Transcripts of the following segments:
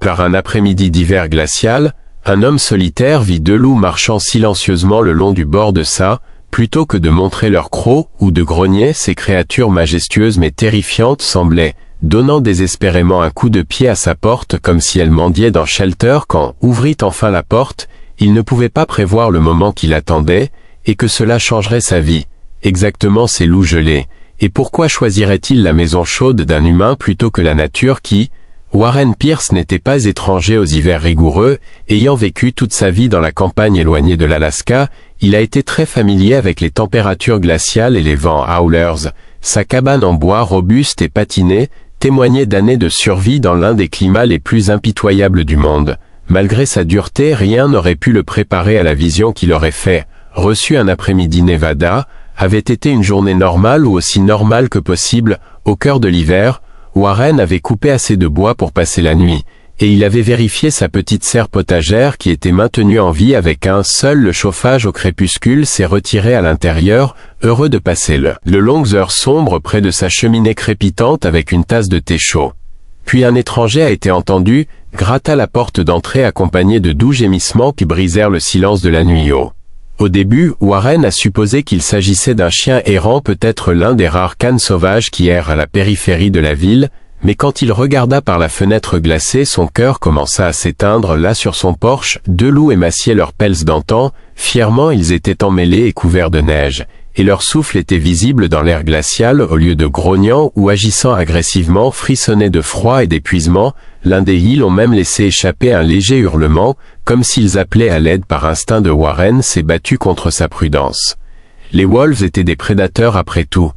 Par un après-midi d'hiver glacial, un homme solitaire vit deux loups marchant silencieusement le long du bord de sa, plutôt que de montrer leurs crocs ou de grogner, ces créatures majestueuses mais terrifiantes semblaient, donnant désespérément un coup de pied à sa porte comme si elle mendiait dans Shelter quand ouvrit enfin la porte. Il ne pouvait pas prévoir le moment qu'il attendait, et que cela changerait sa vie. Exactement ces loups gelés. Et pourquoi choisirait-il la maison chaude d'un humain plutôt que la nature qui... Warren Pierce n'était pas étranger aux hivers rigoureux, ayant vécu toute sa vie dans la campagne éloignée de l'Alaska, il a été très familier avec les températures glaciales et les vents howlers. Sa cabane en bois robuste et patinée témoignait d'années de survie dans l'un des climats les plus impitoyables du monde. Malgré sa dureté, rien n'aurait pu le préparer à la vision qu'il aurait fait. Reçu un après-midi Nevada, avait été une journée normale ou aussi normale que possible, au cœur de l'hiver. Warren avait coupé assez de bois pour passer la nuit, et il avait vérifié sa petite serre potagère qui était maintenue en vie avec un seul le chauffage au crépuscule s'est retiré à l'intérieur, heureux de passer le longues heures sombres près de sa cheminée crépitante avec une tasse de thé chaud. Puis un étranger a été entendu, gratta la porte d'entrée accompagné de doux gémissements qui brisèrent le silence de la nuit. Au début, Warren a supposé qu'il s'agissait d'un chien errant, peut-être l'un des rares cannes sauvages qui errent à la périphérie de la ville, mais quand il regarda par la fenêtre glacée, son cœur commença à s'éteindre. Là sur son porche, deux loups émaciaient leurs pelces d'antan, fièrement ils étaient emmêlés et couverts de neige, et leur souffle était visible dans l'air glacial au lieu de grognant ou agissant agressivement, frissonnait de froid et d'épuisement. L'un des îles ont même laissé échapper un léger hurlement, comme s'ils appelaient à l'aide par instinct de Warren s'est battu contre sa prudence. Les wolves étaient des prédateurs après tout.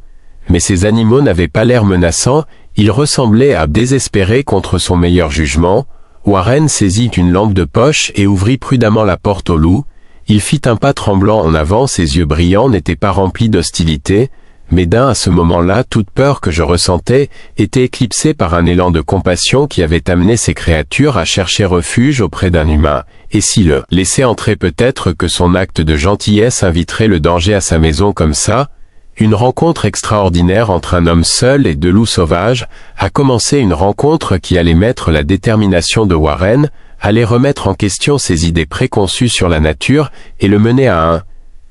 Mais ces animaux n'avaient pas l'air menaçants, ils ressemblaient à désespérer contre son meilleur jugement. Warren saisit une lampe de poche et ouvrit prudemment la porte au loup. Il fit un pas tremblant en avant, ses yeux brillants n'étaient pas remplis d'hostilité, mais à ce moment-là, toute peur que je ressentais était éclipsée par un élan de compassion qui avait amené ces créatures à chercher refuge auprès d'un humain. Et si le laissait entrer, peut-être que son acte de gentillesse inviterait le danger à sa maison comme ça. Une rencontre extraordinaire entre un homme seul et deux loups sauvages a commencé, une rencontre qui allait mettre la détermination de Warren, allait remettre en question ses idées préconçues sur la nature et le mener à un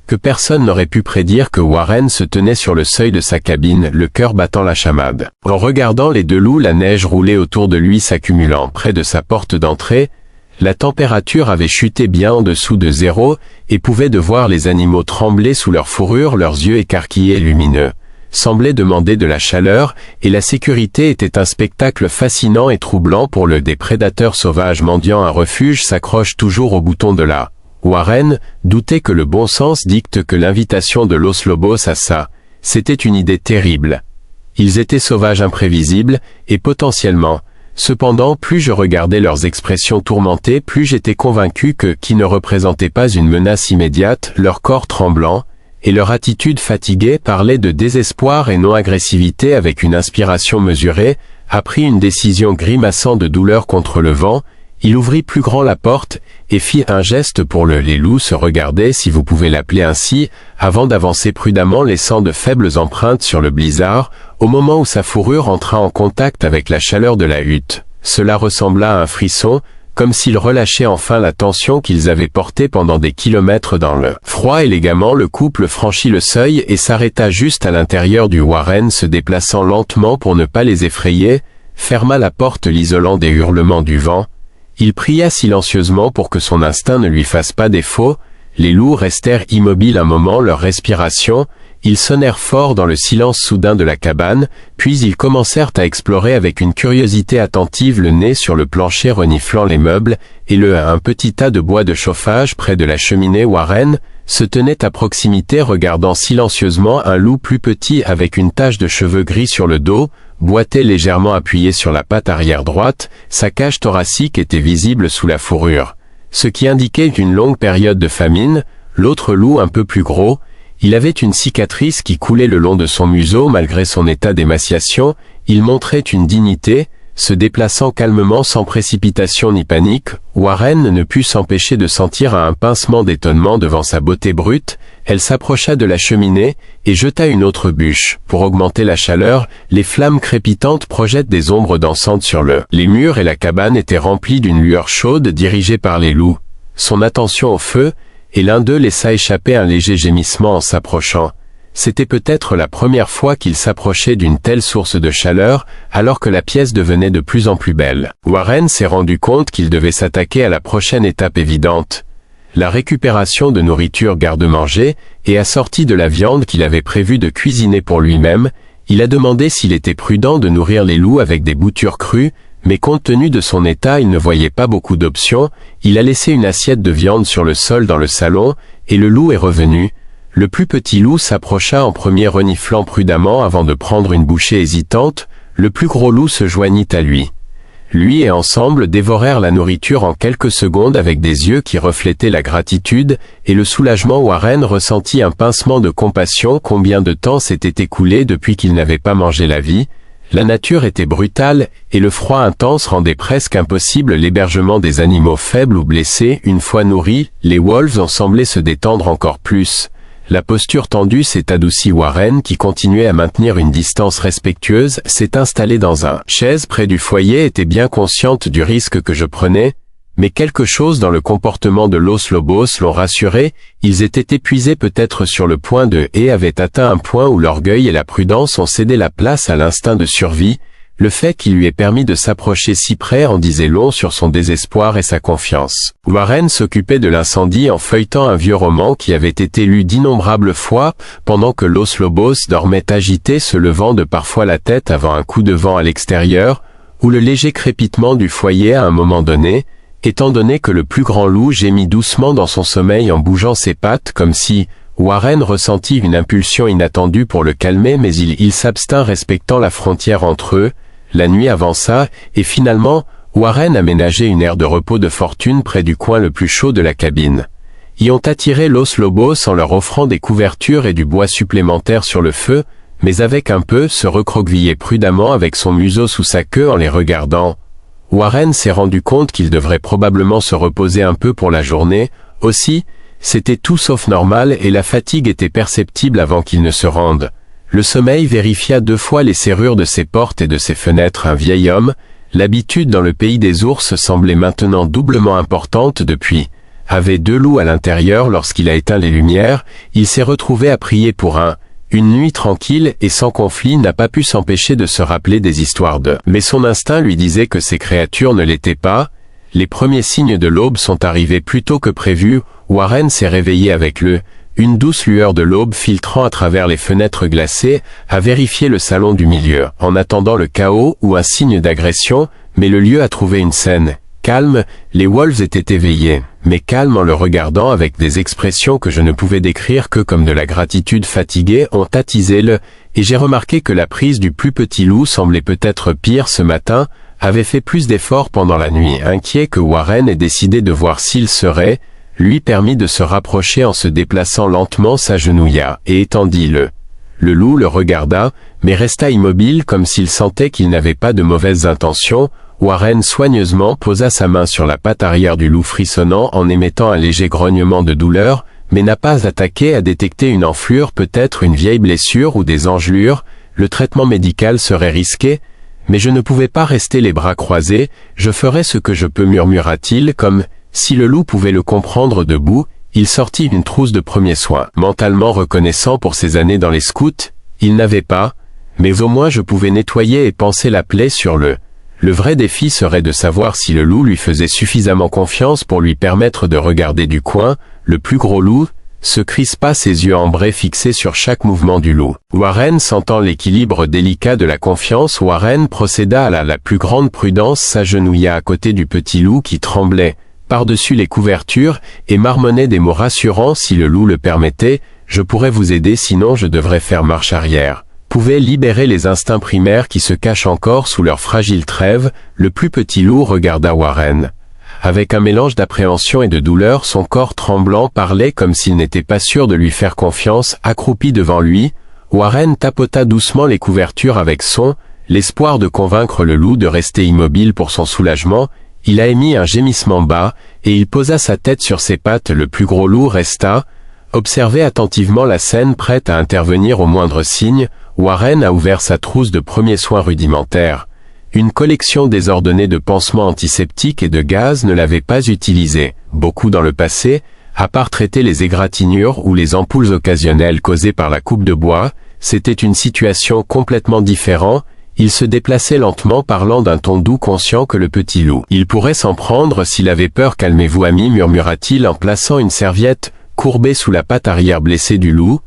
que personne n'aurait pu prédire que Warren se tenait sur le seuil de sa cabine, le cœur battant la chamade. En regardant les deux loups, la neige roulait autour de lui s'accumulant près de sa porte d'entrée. La température avait chuté bien en dessous de zéro et pouvait de voir les animaux trembler sous leur fourrure, leurs yeux écarquillés et lumineux semblaient demander de la chaleur, et la sécurité était un spectacle fascinant et troublant pour des prédateurs sauvages mendiant un refuge s'accrochent toujours au bouton de la Warren doutait que le bon sens dicte que l'invitation de Los Lobos à ça, c'était une idée terrible. Ils étaient sauvages, imprévisibles, et potentiellement. Cependant, plus je regardais leurs expressions tourmentées, plus j'étais convaincu qui ne représentaient pas une menace immédiate, leur corps tremblant, et leur attitude fatiguée parlait de désespoir et non agressivité. Avec une inspiration mesurée, a pris une décision grimaçant de douleur contre le vent. Il ouvrit plus grand la porte et fit un geste pour les loups se regardaient, si vous pouvez l'appeler ainsi, avant d'avancer prudemment, laissant de faibles empreintes sur le blizzard. Au moment où sa fourrure entra en contact avec la chaleur de la hutte, cela ressembla à un frisson, comme s'ils relâchaient enfin la tension qu'ils avaient portée pendant des kilomètres dans le froid. Élégamment, le couple franchit le seuil et s'arrêta juste à l'intérieur du Warren, se déplaçant lentement pour ne pas les effrayer, ferma la porte l'isolant des hurlements du vent. Il pria silencieusement pour que son instinct ne lui fasse pas défaut. Les loups restèrent immobiles un moment, leur respiration. Ils sonnèrent fort dans le silence soudain de la cabane, puis ils commencèrent à explorer avec une curiosité attentive, le nez sur le plancher reniflant les meubles, et un petit tas de bois de chauffage près de la cheminée. Warren se tenait à proximité regardant silencieusement un loup plus petit avec une tache de cheveux gris sur le dos, boitait légèrement appuyé sur la patte arrière droite, sa cage thoracique était visible sous la fourrure, ce qui indiquait une longue période de famine. L'autre loup, un peu plus gros, il avait une cicatrice qui coulait le long de son museau malgré son état d'émaciation. Il montrait une dignité, Se déplaçant calmement sans précipitation ni panique, Warren ne put s'empêcher de sentir un pincement d'étonnement devant sa beauté brute. Elle s'approcha de la cheminée et jeta une autre bûche. Pour augmenter la chaleur, les flammes crépitantes projettent des ombres dansantes sur les murs et la cabane était remplie d'une lueur chaude dirigée par les loups. Son attention au feu, et l'un d'eux laissa échapper un léger gémissement en s'approchant. C'était peut-être la première fois qu'il s'approchait d'une telle source de chaleur, alors que la pièce devenait de plus en plus belle. Warren s'est rendu compte qu'il devait s'attaquer à la prochaine étape évidente. La récupération de nourriture garde-manger, et assortie de la viande qu'il avait prévu de cuisiner pour lui-même, il a demandé s'il était prudent de nourrir les loups avec des boutures crues, mais compte tenu de son état il ne voyait pas beaucoup d'options. Il a laissé une assiette de viande sur le sol dans le salon, et le loup est revenu. Le plus petit loup s'approcha en premier reniflant prudemment avant de prendre une bouchée hésitante. Le plus gros loup se joignit à lui. Lui et ensemble dévorèrent la nourriture en quelques secondes avec des yeux qui reflétaient la gratitude et le soulagement. Warren ressentit un pincement de compassion. Combien de temps s'était écoulé depuis qu'il n'avait pas mangé la vie? La nature était brutale, et le froid intense rendait presque impossible l'hébergement des animaux faibles ou blessés. Une fois nourris, les wolves ont semblé se détendre encore plus. La posture tendue s'est adoucie. Warren, qui continuait à maintenir une distance respectueuse, s'est installé dans une chaise près du foyer. Était bien consciente du risque que je prenais, mais quelque chose dans le comportement de Los Lobos l'ont rassuré. Ils étaient épuisés, peut-être sur le point de, et avaient atteint un point où l'orgueil et la prudence ont cédé la place à l'instinct de survie. Le fait qu'il lui ait permis de s'approcher si près en disait long sur son désespoir et sa confiance. Warren s'occupait de l'incendie en feuilletant un vieux roman qui avait été lu d'innombrables fois, pendant que Los Lobos dormait agité, se levant de parfois la tête avant un coup de vent à l'extérieur, ou le léger crépitement du foyer à un moment donné, étant donné que le plus grand loup gémit doucement dans son sommeil en bougeant ses pattes comme si... Warren ressentit une impulsion inattendue pour le calmer, mais il s'abstint, respectant la frontière entre eux. La nuit avança, et finalement, Warren aménageait une aire de repos de fortune près du coin le plus chaud de la cabine. Y ont attiré Los Lobos en leur offrant des couvertures et du bois supplémentaire sur le feu, mais avec un peu se recroquevillait prudemment avec son museau sous sa queue en les regardant. Warren s'est rendu compte qu'il devrait probablement se reposer un peu pour la journée. Aussi, c'était tout sauf normal et la fatigue était perceptible avant qu'il ne se rende. Le sommeil vérifia 2 fois les serrures de ses portes et de ses fenêtres. Un vieil homme, l'habitude dans le pays des ours semblait maintenant doublement importante depuis. Avait 2 loups à l'intérieur lorsqu'il a éteint les lumières. Il s'est retrouvé à prier pour une nuit tranquille et sans conflit. N'a pas pu s'empêcher de se rappeler des histoires mais son instinct lui disait que ces créatures ne l'étaient pas. Les premiers signes de l'aube sont arrivés plus tôt que prévu. Warren s'est réveillé avec une douce lueur de l'aube filtrant à travers les fenêtres glacées, a vérifié le salon du milieu, en attendant le chaos ou un signe d'agression, mais le lieu a trouvé une scène calme. Les wolves étaient éveillés, mais calmes en le regardant avec des expressions que je ne pouvais décrire que comme de la gratitude fatiguée, ont attisé et j'ai remarqué que la prise du plus petit loup semblait peut-être pire ce matin, avait fait plus d'efforts pendant la nuit. Inquiet que Warren ait décidé de voir s'il serait, lui permis de se rapprocher en se déplaçant lentement, s'agenouilla, et étendit le loup le regarda, mais resta immobile comme s'il sentait qu'il n'avait pas de mauvaises intentions. Warren soigneusement posa sa main sur la patte arrière du loup frissonnant en émettant un léger grognement de douleur, mais n'a pas attaqué à détecter une enflure, peut-être une vieille blessure ou des engelures. Le traitement médical serait risqué, mais je ne pouvais pas rester les bras croisés. Je ferai ce que je peux, murmura-t-il, comme si le loup pouvait le comprendre. Debout, il sortit une trousse de premiers soins. Mentalement reconnaissant pour ses années dans les scouts, il n'avait pas, mais au moins je pouvais nettoyer et panser la plaie sur le vrai défi serait de savoir si le loup lui faisait suffisamment confiance pour lui permettre de regarder du coin. Le plus gros loup se crispa, ses yeux ambrés fixés sur chaque mouvement du loup. Warren, sentant l'équilibre délicat de la confiance, Warren procéda à la plus grande prudence, s'agenouilla à côté du petit loup qui tremblait par-dessus les couvertures, et marmonnait des mots rassurants. Si le loup le permettait, je pourrais vous aider, sinon je devrais faire marche arrière. Pouvait libérer les instincts primaires qui se cachent encore sous leur fragile trêve. Le plus petit loup regarda Warren. Avec un mélange d'appréhension et de douleur, son corps tremblant parlait comme s'il n'était pas sûr de lui faire confiance. Accroupi devant lui, Warren tapota doucement les couvertures avec L'espoir de convaincre le loup de rester immobile pour son soulagement, il a émis un gémissement bas, et il posa sa tête sur ses pattes. Le plus gros loup resta, observait attentivement la scène, prête à intervenir au moindre signe. Warren a ouvert sa trousse de premiers soins rudimentaires. Une collection désordonnée de pansements antiseptiques et de gaz ne l'avait pas utilisé, beaucoup dans le passé, à part traiter les égratignures ou les ampoules occasionnelles causées par la coupe de bois. C'était une situation complètement différente. Il se déplaçait lentement, parlant d'un ton doux, conscient que le petit loup, il pourrait s'en prendre s'il avait peur. Calmez-vous, ami, murmura-t-il en plaçant une serviette courbée sous la patte arrière blessée du loup,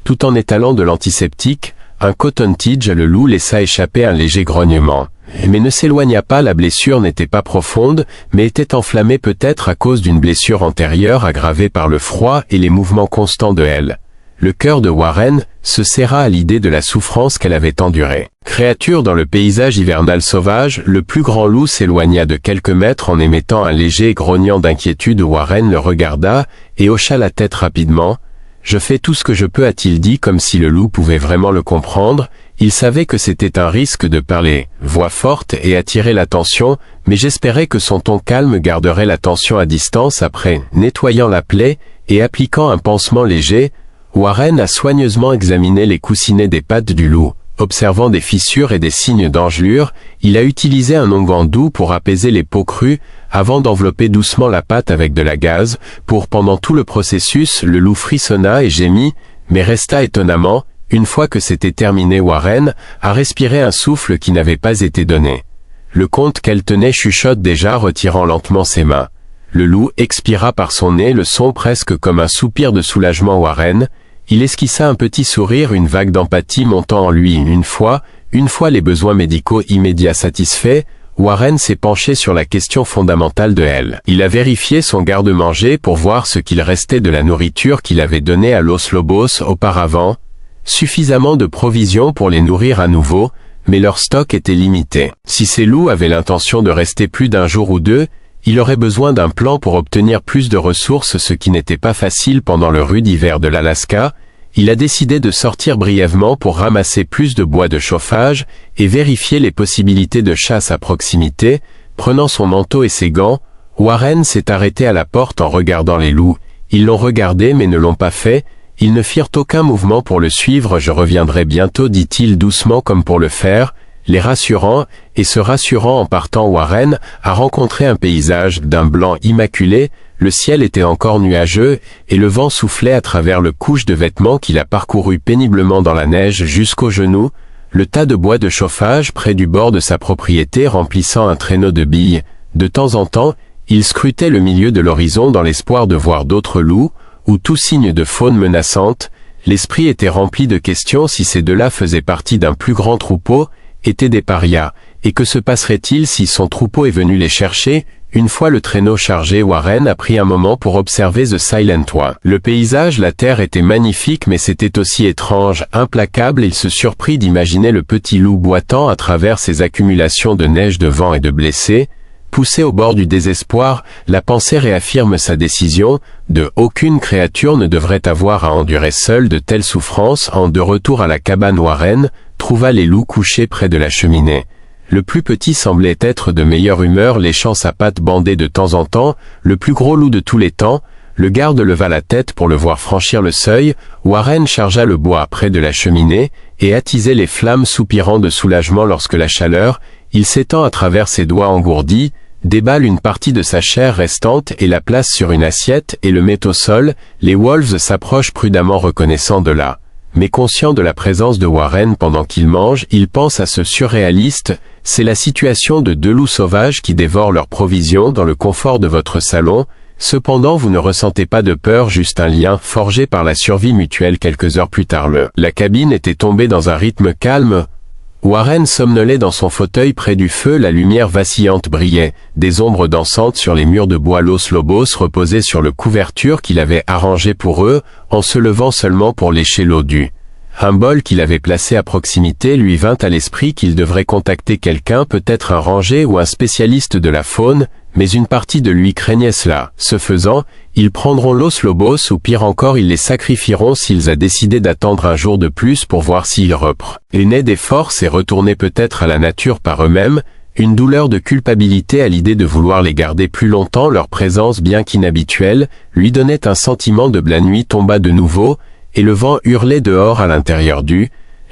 tout en étalant de l'antiseptique. Un coton-tige. Le loup laissa échapper un léger grognement, mais ne s'éloigna pas. La blessure n'était pas profonde, mais était enflammée, peut-être à cause d'une blessure antérieure aggravée par le froid et les mouvements constants de elle. Le cœur de Warren se serra à l'idée de la souffrance qu'elle avait endurée. Créature dans le paysage hivernal sauvage, le plus grand loup s'éloigna de quelques mètres en émettant un léger grognement d'inquiétude. Warren le regarda et hocha la tête rapidement. « Je fais tout ce que je peux », a-t-il dit, comme si le loup pouvait vraiment le comprendre. Il savait que c'était un risque de parler voix forte et attirer l'attention, mais j'espérais que son ton calme garderait l'attention à distance. Après, nettoyant la plaie et appliquant un pansement léger, Warren a soigneusement examiné les coussinets des pattes du loup. Observant des fissures et des signes d'engelure, il a utilisé un onguent doux pour apaiser les peaux crues, avant d'envelopper doucement la pâte avec de la gaze. Pendant tout le processus, le loup frissonna et gémit, mais resta étonnamment, une fois que c'était terminé. Warren a respiré un souffle qui n'avait pas été donné. Le comte qu'elle tenait chuchote déjà, retirant lentement ses mains. Le loup expira par son nez, le son presque comme un soupir de soulagement. Warren, il esquissa un petit sourire, une vague d'empathie montant en lui. Une fois les besoins médicaux immédiats satisfaits, Warren s'est penché sur la question fondamentale de elle. Il a vérifié son garde-manger pour voir ce qu'il restait de la nourriture qu'il avait donnée à Los Lobos auparavant, suffisamment de provisions pour les nourrir à nouveau, mais leur stock était limité. Si ces loups avaient l'intention de rester plus d'un jour ou deux, il aurait besoin d'un plan pour obtenir plus de ressources, ce qui n'était pas facile pendant le rude hiver de l'Alaska. Il a décidé de sortir brièvement pour ramasser plus de bois de chauffage et vérifier les possibilités de chasse à proximité. Prenant son manteau et ses gants, Warren s'est arrêté à la porte en regardant les loups. Ils l'ont regardé mais ne l'ont pas fait. Ils ne firent aucun mouvement pour le suivre. « Je reviendrai bientôt », dit-il doucement comme pour le faire, les rassurant, et se rassurant en partant. Warren a rencontré un paysage d'un blanc immaculé. Le ciel était encore nuageux, et le vent soufflait à travers le couche de vêtements qu'il a parcouru péniblement dans la neige jusqu'aux genoux, le tas de bois de chauffage près du bord de sa propriété remplissant un traîneau de billes. De temps en temps, il scrutait le milieu de l'horizon dans l'espoir de voir d'autres loups, ou tout signe de faune menaçante. L'esprit était rempli de questions. Si ces deux-là faisaient partie d'un plus grand troupeau, étaient des parias, et que se passerait-il si son troupeau est venu les chercher? Une fois le traîneau chargé, Warren a pris un moment pour observer The Silent One. Le paysage, la terre était magnifique, mais c'était aussi étrange, implacable. Il se surprit d'imaginer le petit loup boitant à travers ces accumulations de neige, de vent et de blessés. Poussé au bord du désespoir, la pensée réaffirme sa décision, aucune créature ne devrait avoir à endurer seule de telles souffrances. De retour à la cabane, Warren trouva les loups couchés près de la cheminée. Le plus petit semblait être de meilleure humeur, léchant sa patte bandée de temps en temps. Le plus gros loup de tous les temps, le garde leva la tête pour le voir franchir le seuil. Warren chargea le bois près de la cheminée et attisait les flammes, soupirant de soulagement lorsque la chaleur, il s'étend à travers ses doigts engourdis, déballe une partie de sa chair restante et la place sur une assiette et le met au sol. Les Wolves s'approchent prudemment, reconnaissant de là. Mais conscient de la présence de Warren pendant qu'il mange, il pense à ce surréaliste. C'est la situation de deux loups sauvages qui dévorent leurs provisions dans le confort de votre salon. Cependant, vous ne ressentez pas de peur, juste un lien forgé par la survie mutuelle. Quelques heures plus tard, la cabine était tombée dans un rythme calme. Warren somnolait dans son fauteuil près du feu. La lumière vacillante brillait, des ombres dansantes sur les murs de bois. Los Lobos reposaient sur le couverture qu'il avait arrangé pour eux, en se levant seulement pour lécher l'eau du. Un bol qu'il avait placé à proximité lui vint à l'esprit qu'il devrait contacter quelqu'un, peut-être un ranger ou un spécialiste de la faune. mais une partie de lui craignait cela. Ce faisant, ils prendront Los Lobos ou pire encore ils les sacrifieront s'ils a décidé d'attendre un jour de plus pour voir s'ils reprenaient des forces et retournaient peut-être à la nature par eux-mêmes. Une douleur de culpabilité à l'idée de vouloir les garder plus longtemps, leur présence bien qu'inhabituelle, lui donnait un sentiment de la nuit tomba de nouveau, et le vent hurlait dehors à l'intérieur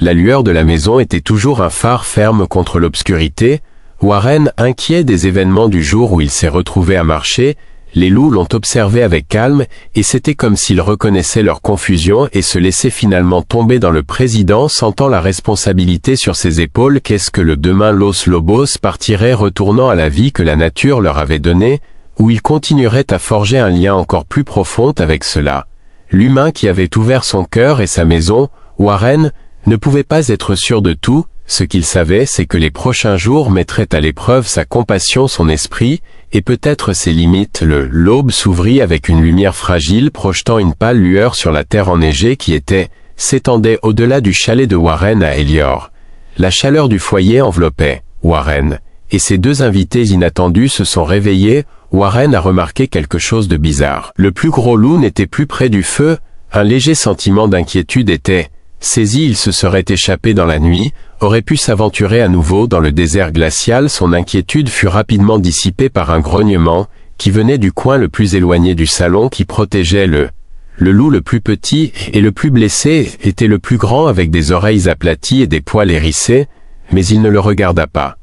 la lueur de la maison était toujours un phare ferme contre l'obscurité. Warren, inquiet des événements du jour où il s'est retrouvé à marcher, les loups l'ont observé avec calme, et c'était comme s'ils reconnaissaient leur confusion et se laissaient finalement tomber dans le président, sentant la responsabilité sur ses épaules. Qu'est-ce que le demain Los Lobos partirait retournant à la vie que la nature leur avait donnée, où ils continueraient à forger un lien encore plus profond avec cela. L'humain qui avait ouvert son cœur et sa maison, Warren, ne pouvait pas être sûr de tout. Ce qu'il savait, c'est que les prochains jours mettraient à l'épreuve sa compassion, son esprit, et peut-être ses limites. L'aube s'ouvrit avec une lumière fragile projetant une pâle lueur sur la terre enneigée qui s'étendait au-delà du chalet de Warren à Elior. La chaleur du foyer enveloppait Warren, et ses deux invités inattendus se sont réveillés. Warren a remarqué quelque chose de bizarre. Le plus gros loup n'était plus près du feu, un léger sentiment d'inquiétude était saisi, il se serait échappé dans la nuit, aurait pu s'aventurer à nouveau dans le désert glacial. Son inquiétude fut rapidement dissipée par un grognement, qui venait du coin le plus éloigné du salon qui protégeait le loup le plus petit et le plus blessé était le plus grand avec des oreilles aplaties et des poils hérissés, mais il ne le regarda pas.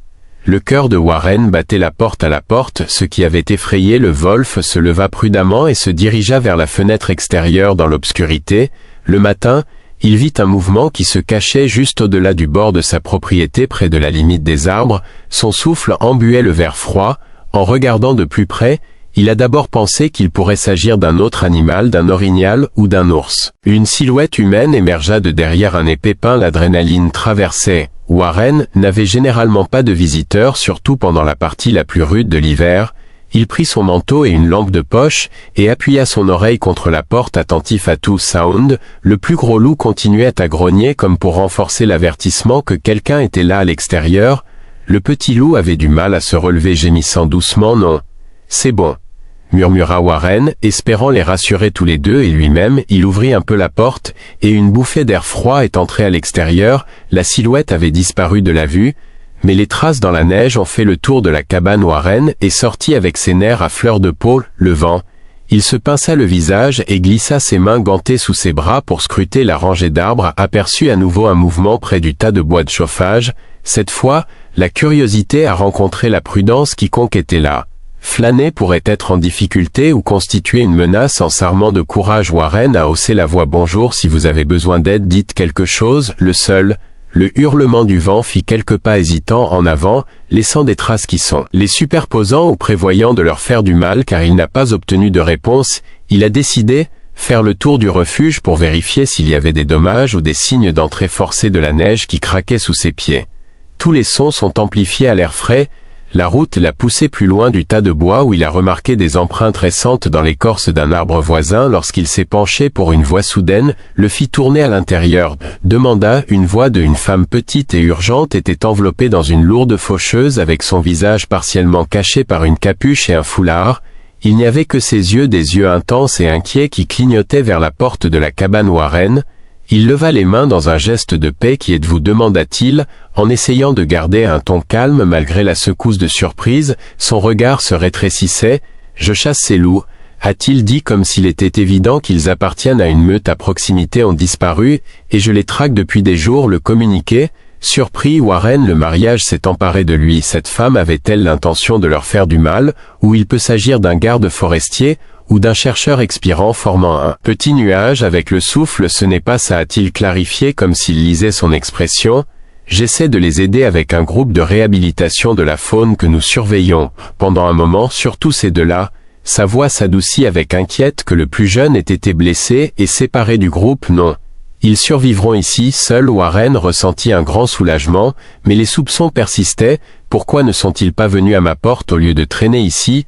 Le cœur de Warren battait la porte à la porte, ce qui avait effrayé le Wolf se leva prudemment et se dirigea vers la fenêtre extérieure dans l'obscurité. Le matin, il vit un mouvement qui se cachait juste au-delà du bord de sa propriété près de la limite des arbres. Son souffle embuait le verre froid. En regardant de plus près, il a d'abord pensé qu'il pourrait s'agir d'un autre animal, d'un orignal ou d'un ours. Une silhouette humaine émergea de derrière un épais pin. L'adrénaline traversait. Warren n'avait généralement pas de visiteurs, surtout pendant la partie la plus rude de l'hiver. Il prit son manteau et une lampe de poche, et appuya son oreille contre la porte attentif à tout sound. Le plus gros loup continuait à grogner comme pour renforcer l'avertissement que quelqu'un était là à l'extérieur. Le petit loup avait du mal à se relever, gémissant doucement. Non. C'est bon, murmura Warren, espérant les rassurer tous les deux et lui-même. Il ouvrit un peu la porte, et une bouffée d'air froid est entrée à l'extérieur. La silhouette avait disparu de la vue, mais les traces dans la neige ont fait le tour de la cabane. Warren est sorti avec ses nerfs à fleur de peau. Le vent. Il se pinça le visage et glissa ses mains gantées sous ses bras pour scruter la rangée d'arbres. Aperçut à nouveau un mouvement près du tas de bois de chauffage. Cette fois, la curiosité a rencontré la prudence. Quiconque était là flâner pourrait être en difficulté ou constituer une menace. En s'armant de courage, Warren a haussé la voix. Bonjour, si vous avez besoin d'aide, dites quelque chose. Le hurlement du vent fit quelques pas hésitants en avant, laissant des traces qui sont les superposant ou prévoyant de leur faire du mal. Car il n'a pas obtenu de réponse, il a décidé faire le tour du refuge pour vérifier s'il y avait des dommages ou des signes d'entrée forcée de la neige qui craquait sous ses pieds. Tous les sons sont amplifiés à l'air frais. La route l'a poussé plus loin du tas de bois où il a remarqué des empreintes récentes dans l'écorce d'un arbre voisin. Lorsqu'il s'est penché pour une voix soudaine, le fit tourner à l'intérieur. Demanda, une voix d'une femme petite et urgente était enveloppée dans une lourde faucheuse avec son visage partiellement caché par une capuche et un foulard. Il n'y avait que ses yeux, des yeux intenses et inquiets qui clignotaient vers la porte de la cabane Warren. Il leva les mains dans un geste de paix. Qui êtes-vous, demanda-t-il, en essayant de garder un ton calme malgré la secousse de surprise. Son regard se rétrécissait. Je chasse ces loups, a-t-il dit comme s'il était évident qu'ils appartiennent à une meute à proximité, ont disparu, et je les traque depuis des jours. Le communiqué. Surpris, Warren, le mariage s'est emparé de lui. Cette femme avait-elle l'intention de leur faire du mal, ou il peut s'agir d'un garde forestier, ou d'un chercheur expirant formant un petit nuage avec le souffle. Ce n'est pas ça, a-t-il clarifié comme s'il lisait son expression. J'essaie de les aider avec un groupe de réhabilitation de la faune que nous surveillons. Pendant un moment, surtout ces deux-là. Sa voix s'adoucit avec inquiète. Que le plus jeune ait été blessé et séparé du groupe. Non. Ils survivront ici. Seul Warren ressentit un grand soulagement, mais les soupçons persistaient. Pourquoi ne sont-ils pas venus à ma porte au lieu de traîner ici?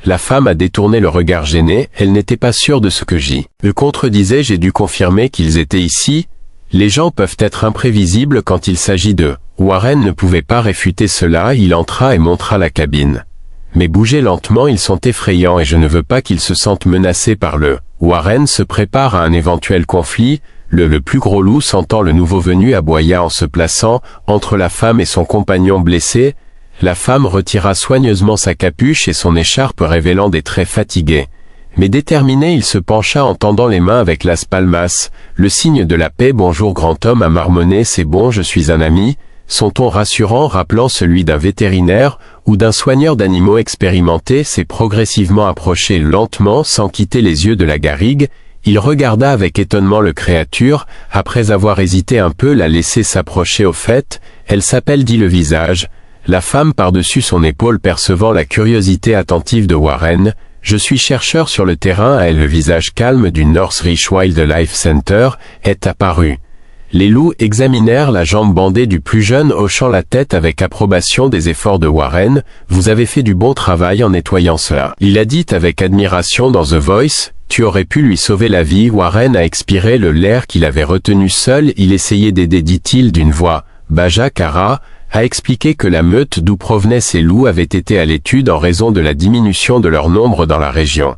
La femme a détourné le regard gêné, elle n'était pas sûre de ce que j'y le contredisais. J'ai dû confirmer qu'ils étaient ici. Les gens peuvent être imprévisibles quand il s'agit d'eux. Warren ne pouvait pas réfuter cela, il entra et montra la cabine. Mais bougez lentement, ils sont effrayants et je ne veux pas qu'ils se sentent menacés par le Warren se prépare à un éventuel conflit. Le plus gros loup sentant le nouveau venu aboya en se plaçant entre la femme et son compagnon blessé. La femme retira soigneusement sa capuche et son écharpe révélant des traits fatigués. Mais déterminé, il se pencha en tendant les mains avec Las Palmas, le signe de la paix. Bonjour grand homme, a marmonné, c'est bon, je suis un ami. Son ton rassurant rappelant celui d'un vétérinaire ou d'un soigneur d'animaux expérimenté s'est progressivement approché lentement sans quitter les yeux de la garrigue. Il regarda avec étonnement le créature, après avoir hésité un peu la laisser s'approcher. Au fait, elle s'appelle, dit le visage. La femme par-dessus son épaule percevant la curiosité attentive de Warren. Je suis chercheur sur le terrain, et le visage calme du Northridge Wildlife Center est apparu. Les loups examinèrent la jambe bandée du plus jeune, hochant la tête avec approbation des efforts de Warren. Vous avez fait du bon travail en nettoyant cela. Il a dit avec admiration dans The Voice. Tu aurais pu lui sauver la vie. Warren a expiré l'air qu'il avait retenu seul. Il essayait d'aider, dit-il d'une voix. Baja Kara a expliqué que la meute d'où provenaient ces loups avait été à l'étude en raison de la diminution de leur nombre dans la région.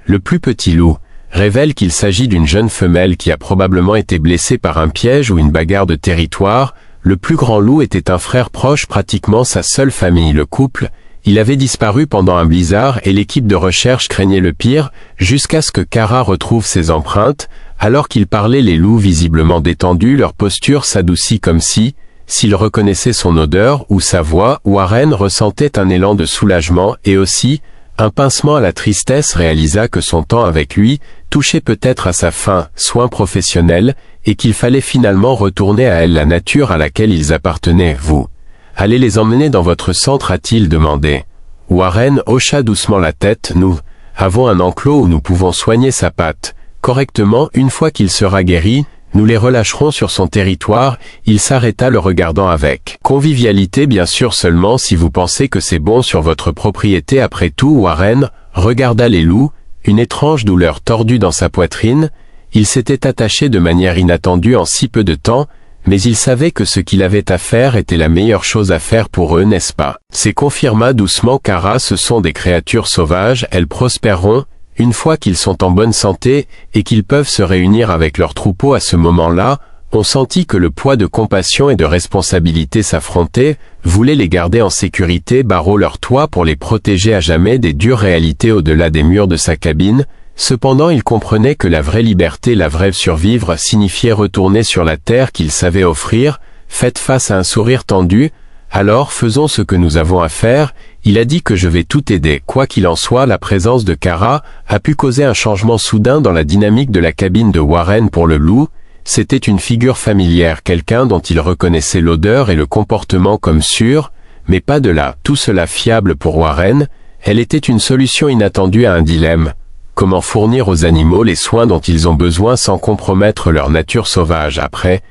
Le plus petit loup révèle qu'il s'agit d'une jeune femelle qui a probablement été blessée par un piège ou une bagarre de territoire. Le plus grand loup était un frère proche, pratiquement sa seule famille. Le couple, il avait disparu pendant un blizzard et l'équipe de recherche craignait le pire, jusqu'à ce que Kara retrouve ses empreintes. Alors qu'il parlait, les loups visiblement détendus, leur posture s'adoucit comme si, s'il reconnaissait son odeur ou sa voix, Warren ressentait un élan de soulagement et aussi, un pincement à la tristesse, réalisa que son temps avec lui touchait peut-être à sa fin, soins professionnels, et qu'il fallait finalement retourner à elle, la nature à laquelle ils appartenaient. Vous allez les emmener dans votre centre, a-t-il demandé. Warren hocha doucement la tête. Nous avons un enclos où nous pouvons soigner sa patte correctement. Une fois qu'il sera guéri, nous les relâcherons sur son territoire. Il s'arrêta, le regardant avec convivialité. Bien sûr, seulement si vous pensez que c'est bon sur votre propriété. Après tout, Warren regarda les loups, une étrange douleur tordue dans sa poitrine. Il s'était attaché de manière inattendue en si peu de temps, mais il savait que ce qu'il avait à faire était la meilleure chose à faire pour eux, n'est-ce pas? C'est confirma doucement Kara, ce sont des créatures sauvages, elles prospéreront une fois qu'ils sont en bonne santé et qu'ils peuvent se réunir avec leur troupeau. À ce moment-là, on sentit que le poids de compassion et de responsabilité s'affrontait, voulait les garder en sécurité, barreau leur toit pour les protéger à jamais des dures réalités au-delà des murs de sa cabine. Cependant, il comprenait que la vraie liberté, la vraie survivre, signifiait retourner sur la terre qu'il savait offrir. Faites face à un sourire tendu. Alors faisons ce que nous avons à faire. Il a dit que je vais tout aider. Quoi qu'il en soit, la présence de Kara a pu causer un changement soudain dans la dynamique de la cabine de Warren. Pour le loup, c'était une figure familière, quelqu'un dont il reconnaissait l'odeur et le comportement comme sûr, mais pas de là. Tout cela fiable pour Warren. Elle était une solution inattendue à un dilemme. Comment fournir aux animaux les soins dont ils ont besoin sans compromettre leur nature sauvage? Après,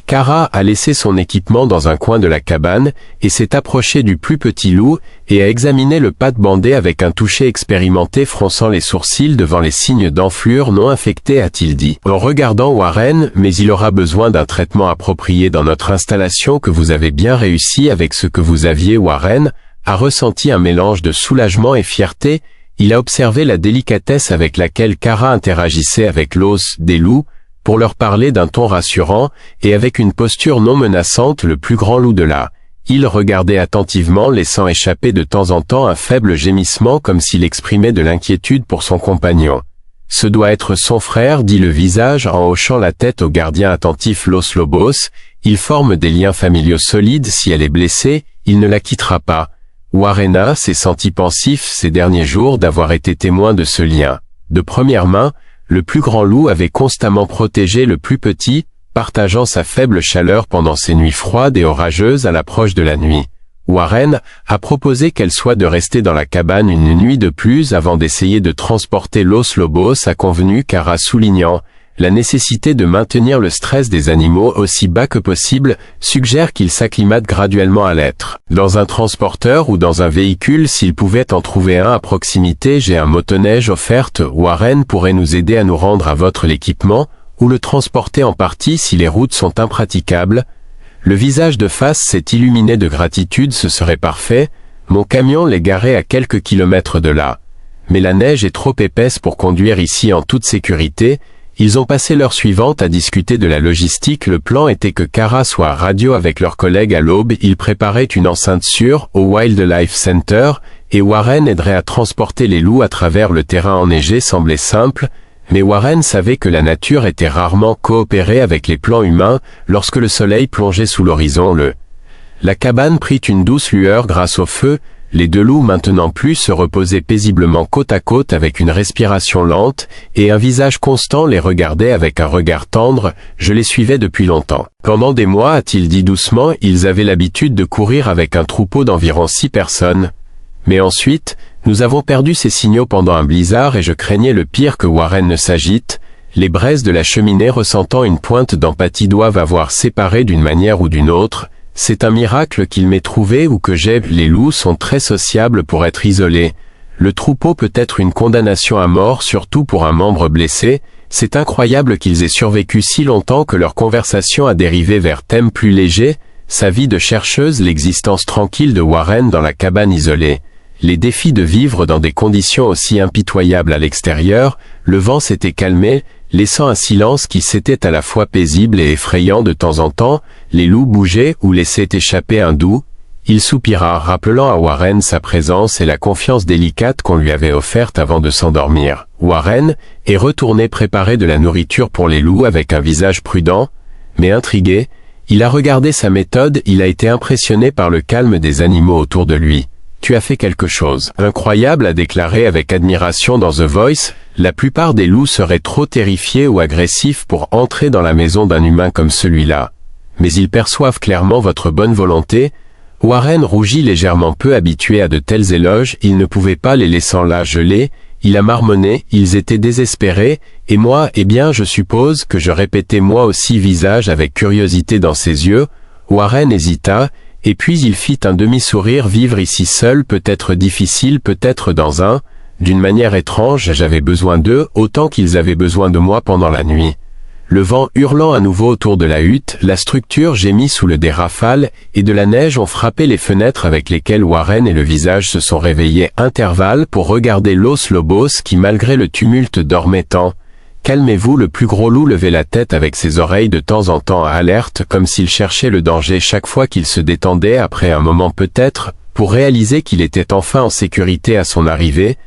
Kara a laissé son équipement dans un coin de la cabane et s'est approchée du plus petit loup et a examiné le patte bandé avec un toucher expérimenté, fronçant les sourcils devant les signes d'enflure non infectée, a-t-il dit. En regardant Warren, mais il aura besoin d'un traitement approprié dans notre installation. Que vous avez bien réussi avec ce que vous aviez. Warren a ressenti un mélange de soulagement et fierté. Il a observé la délicatesse avec laquelle Kara interagissait avec l'os des loups, pour leur parler d'un ton rassurant, et avec une posture non menaçante. Le plus grand loup de là, il regardait attentivement, laissant échapper de temps en temps un faible gémissement comme s'il exprimait de l'inquiétude pour son compagnon. Ce doit être son frère, dit le visage en hochant la tête au gardien attentif. Los Lobos, ils forment des liens familiaux solides. Si elle est blessée, il ne la quittera pas. Warren s'est senti pensif ces derniers jours d'avoir été témoin de ce lien. De première main, le plus grand loup avait constamment protégé le plus petit, partageant sa faible chaleur pendant ces nuits froides et orageuses à l'approche de la nuit. Warren a proposé qu'elle soit de rester dans la cabane une nuit de plus avant d'essayer de transporter Los Lobos, a convenu Kara, soulignant la nécessité de maintenir le stress des animaux aussi bas que possible, suggère qu'ils s'acclimatent graduellement à l'être. Dans un transporteur ou dans un véhicule, s'il pouvait en trouver un à proximité. J'ai un motoneige offerte. Warren pourrait nous aider à nous rendre à votre l'équipement, ou le transporter en partie si les routes sont impraticables. Le visage de face s'est illuminé de gratitude. Ce serait parfait. Mon camion l'est garé à quelques kilomètres de là. Mais la neige est trop épaisse pour conduire ici en toute sécurité. Ils ont passé l'heure suivante à discuter de la logistique. Le plan était que Kara soit à radio avec leurs collègues à l'aube. Ils préparaient une enceinte sûre au Wildlife Center et Warren aiderait à transporter les loups à travers le terrain enneigé. Semblait simple, mais Warren savait que la nature était rarement coopérée avec les plans humains. Lorsque le soleil plongeait sous l'horizon, la cabane prit une douce lueur grâce au feu. Les deux loups maintenant plus se reposaient paisiblement côte à côte avec une respiration lente, et un visage constant les regardait avec un regard tendre. Je les suivais depuis longtemps. Pendant des mois, a-t-il dit doucement, ils avaient l'habitude de courir avec un troupeau d'environ 6 personnes. Mais ensuite, nous avons perdu ces signaux pendant un blizzard et je craignais le pire, que Warren ne s'agite. Les braises de la cheminée, ressentant une pointe d'empathie, doivent avoir séparé d'une manière ou d'une autre. C'est un miracle qu'il m'ait trouvé ou que j'ai. Les loups sont très sociables pour être isolés. Le troupeau peut être une condamnation à mort, surtout pour un membre blessé. C'est incroyable qu'ils aient survécu si longtemps, que leur conversation a dérivé vers thèmes plus légers. Sa vie de chercheuse, l'existence tranquille de Warren dans la cabane isolée. Les défis de vivre dans des conditions aussi impitoyables à l'extérieur. Le vent s'était calmé, laissant un silence qui s'était à la fois paisible et effrayant. De temps en temps, les loups bougeaient ou laissaient échapper un doux. Il soupira, rappelant à Warren sa présence et la confiance délicate qu'on lui avait offerte avant de s'endormir. Warren est retourné préparer de la nourriture pour les loups avec un visage prudent, mais intrigué. Il a regardé sa méthode, il a été impressionné par le calme des animaux autour de lui. « Tu as fait quelque chose incroyable », a déclaré avec admiration dans The Voice. La plupart des loups seraient trop terrifiés ou agressifs pour entrer dans la maison d'un humain comme celui-là. Mais ils perçoivent clairement votre bonne volonté. Warren rougit légèrement, peu habitué à de tels éloges. Il ne pouvait pas les laisser là gelés. Il a marmonné, ils étaient désespérés, et moi, eh bien, je suppose que je répétais moi aussi, visage avec curiosité dans ses yeux. Warren hésita, et puis il fit un demi-sourire. Vivre ici seul peut être difficile, peut-être d'une manière étrange, j'avais besoin d'eux, autant qu'ils avaient besoin de moi pendant la nuit. Le vent hurlant à nouveau autour de la hutte, la structure gémit sous le des rafales, et de la neige ont frappé les fenêtres avec lesquelles Warren et le visage se sont réveillés. Intervalle pour regarder Los Lobos qui, malgré le tumulte, dormait tant. Calmez-vous. Le plus gros loup levait la tête avec ses oreilles de temps en temps alertes, comme s'il cherchait le danger chaque fois qu'il se détendait, après un moment peut-être, pour réaliser qu'il était enfin en sécurité à son arrivée.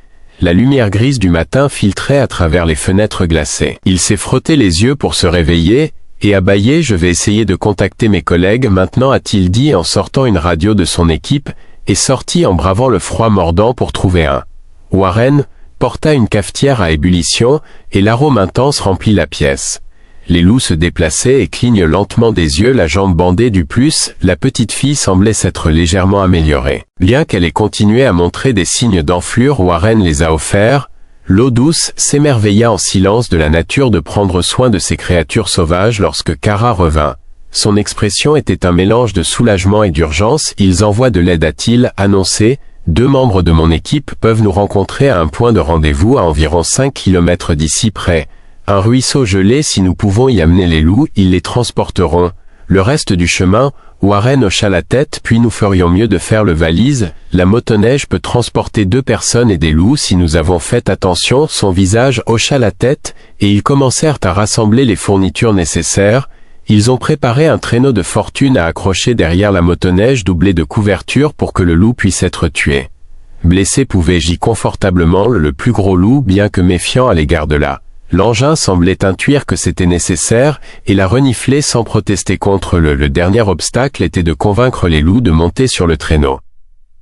La lumière grise du matin filtrait à travers les fenêtres glacées. Il s'est frotté les yeux pour se réveiller, et a bâillé. « Je vais essayer de contacter mes collègues maintenant », a-t-il dit en sortant une radio de son équipe, et sorti en bravant le froid mordant pour trouver un. Warren porta une cafetière à ébullition, et l'arôme intense remplit la pièce. Les loups se déplaçaient et clignent lentement des yeux, la jambe bandée du plus. La petite fille semblait s'être légèrement améliorée. Bien qu'elle ait continué à montrer des signes d'enflure, Warren les a offerts. L'eau douce s'émerveilla en silence de la nature de prendre soin de ces créatures sauvages lorsque Kara revint. Son expression était un mélange de soulagement et d'urgence. « Ils envoient de l'aide », a-t-il annoncé. « 2 membres de mon équipe peuvent nous rencontrer à un point de rendez-vous à environ 5 km d'ici près. Un ruisseau gelé, si nous pouvons y amener les loups, ils les transporteront. Le reste du chemin », Warren hocha la tête, « puis nous ferions mieux de faire le valise. La motoneige peut transporter 2 personnes et des loups si nous avons fait attention. » Son visage hocha la tête, et ils commencèrent à rassembler les fournitures nécessaires. Ils ont préparé un traîneau de fortune à accrocher derrière la motoneige, doublé de couverture pour que le loup puisse être tué. Blessé pouvait-je confortablement. Le plus gros loup, bien que méfiant à l'égard de l'engin, semblait intuire que c'était nécessaire, et la renifler sans protester contre le dernier obstacle était de convaincre les loups de monter sur le traîneau.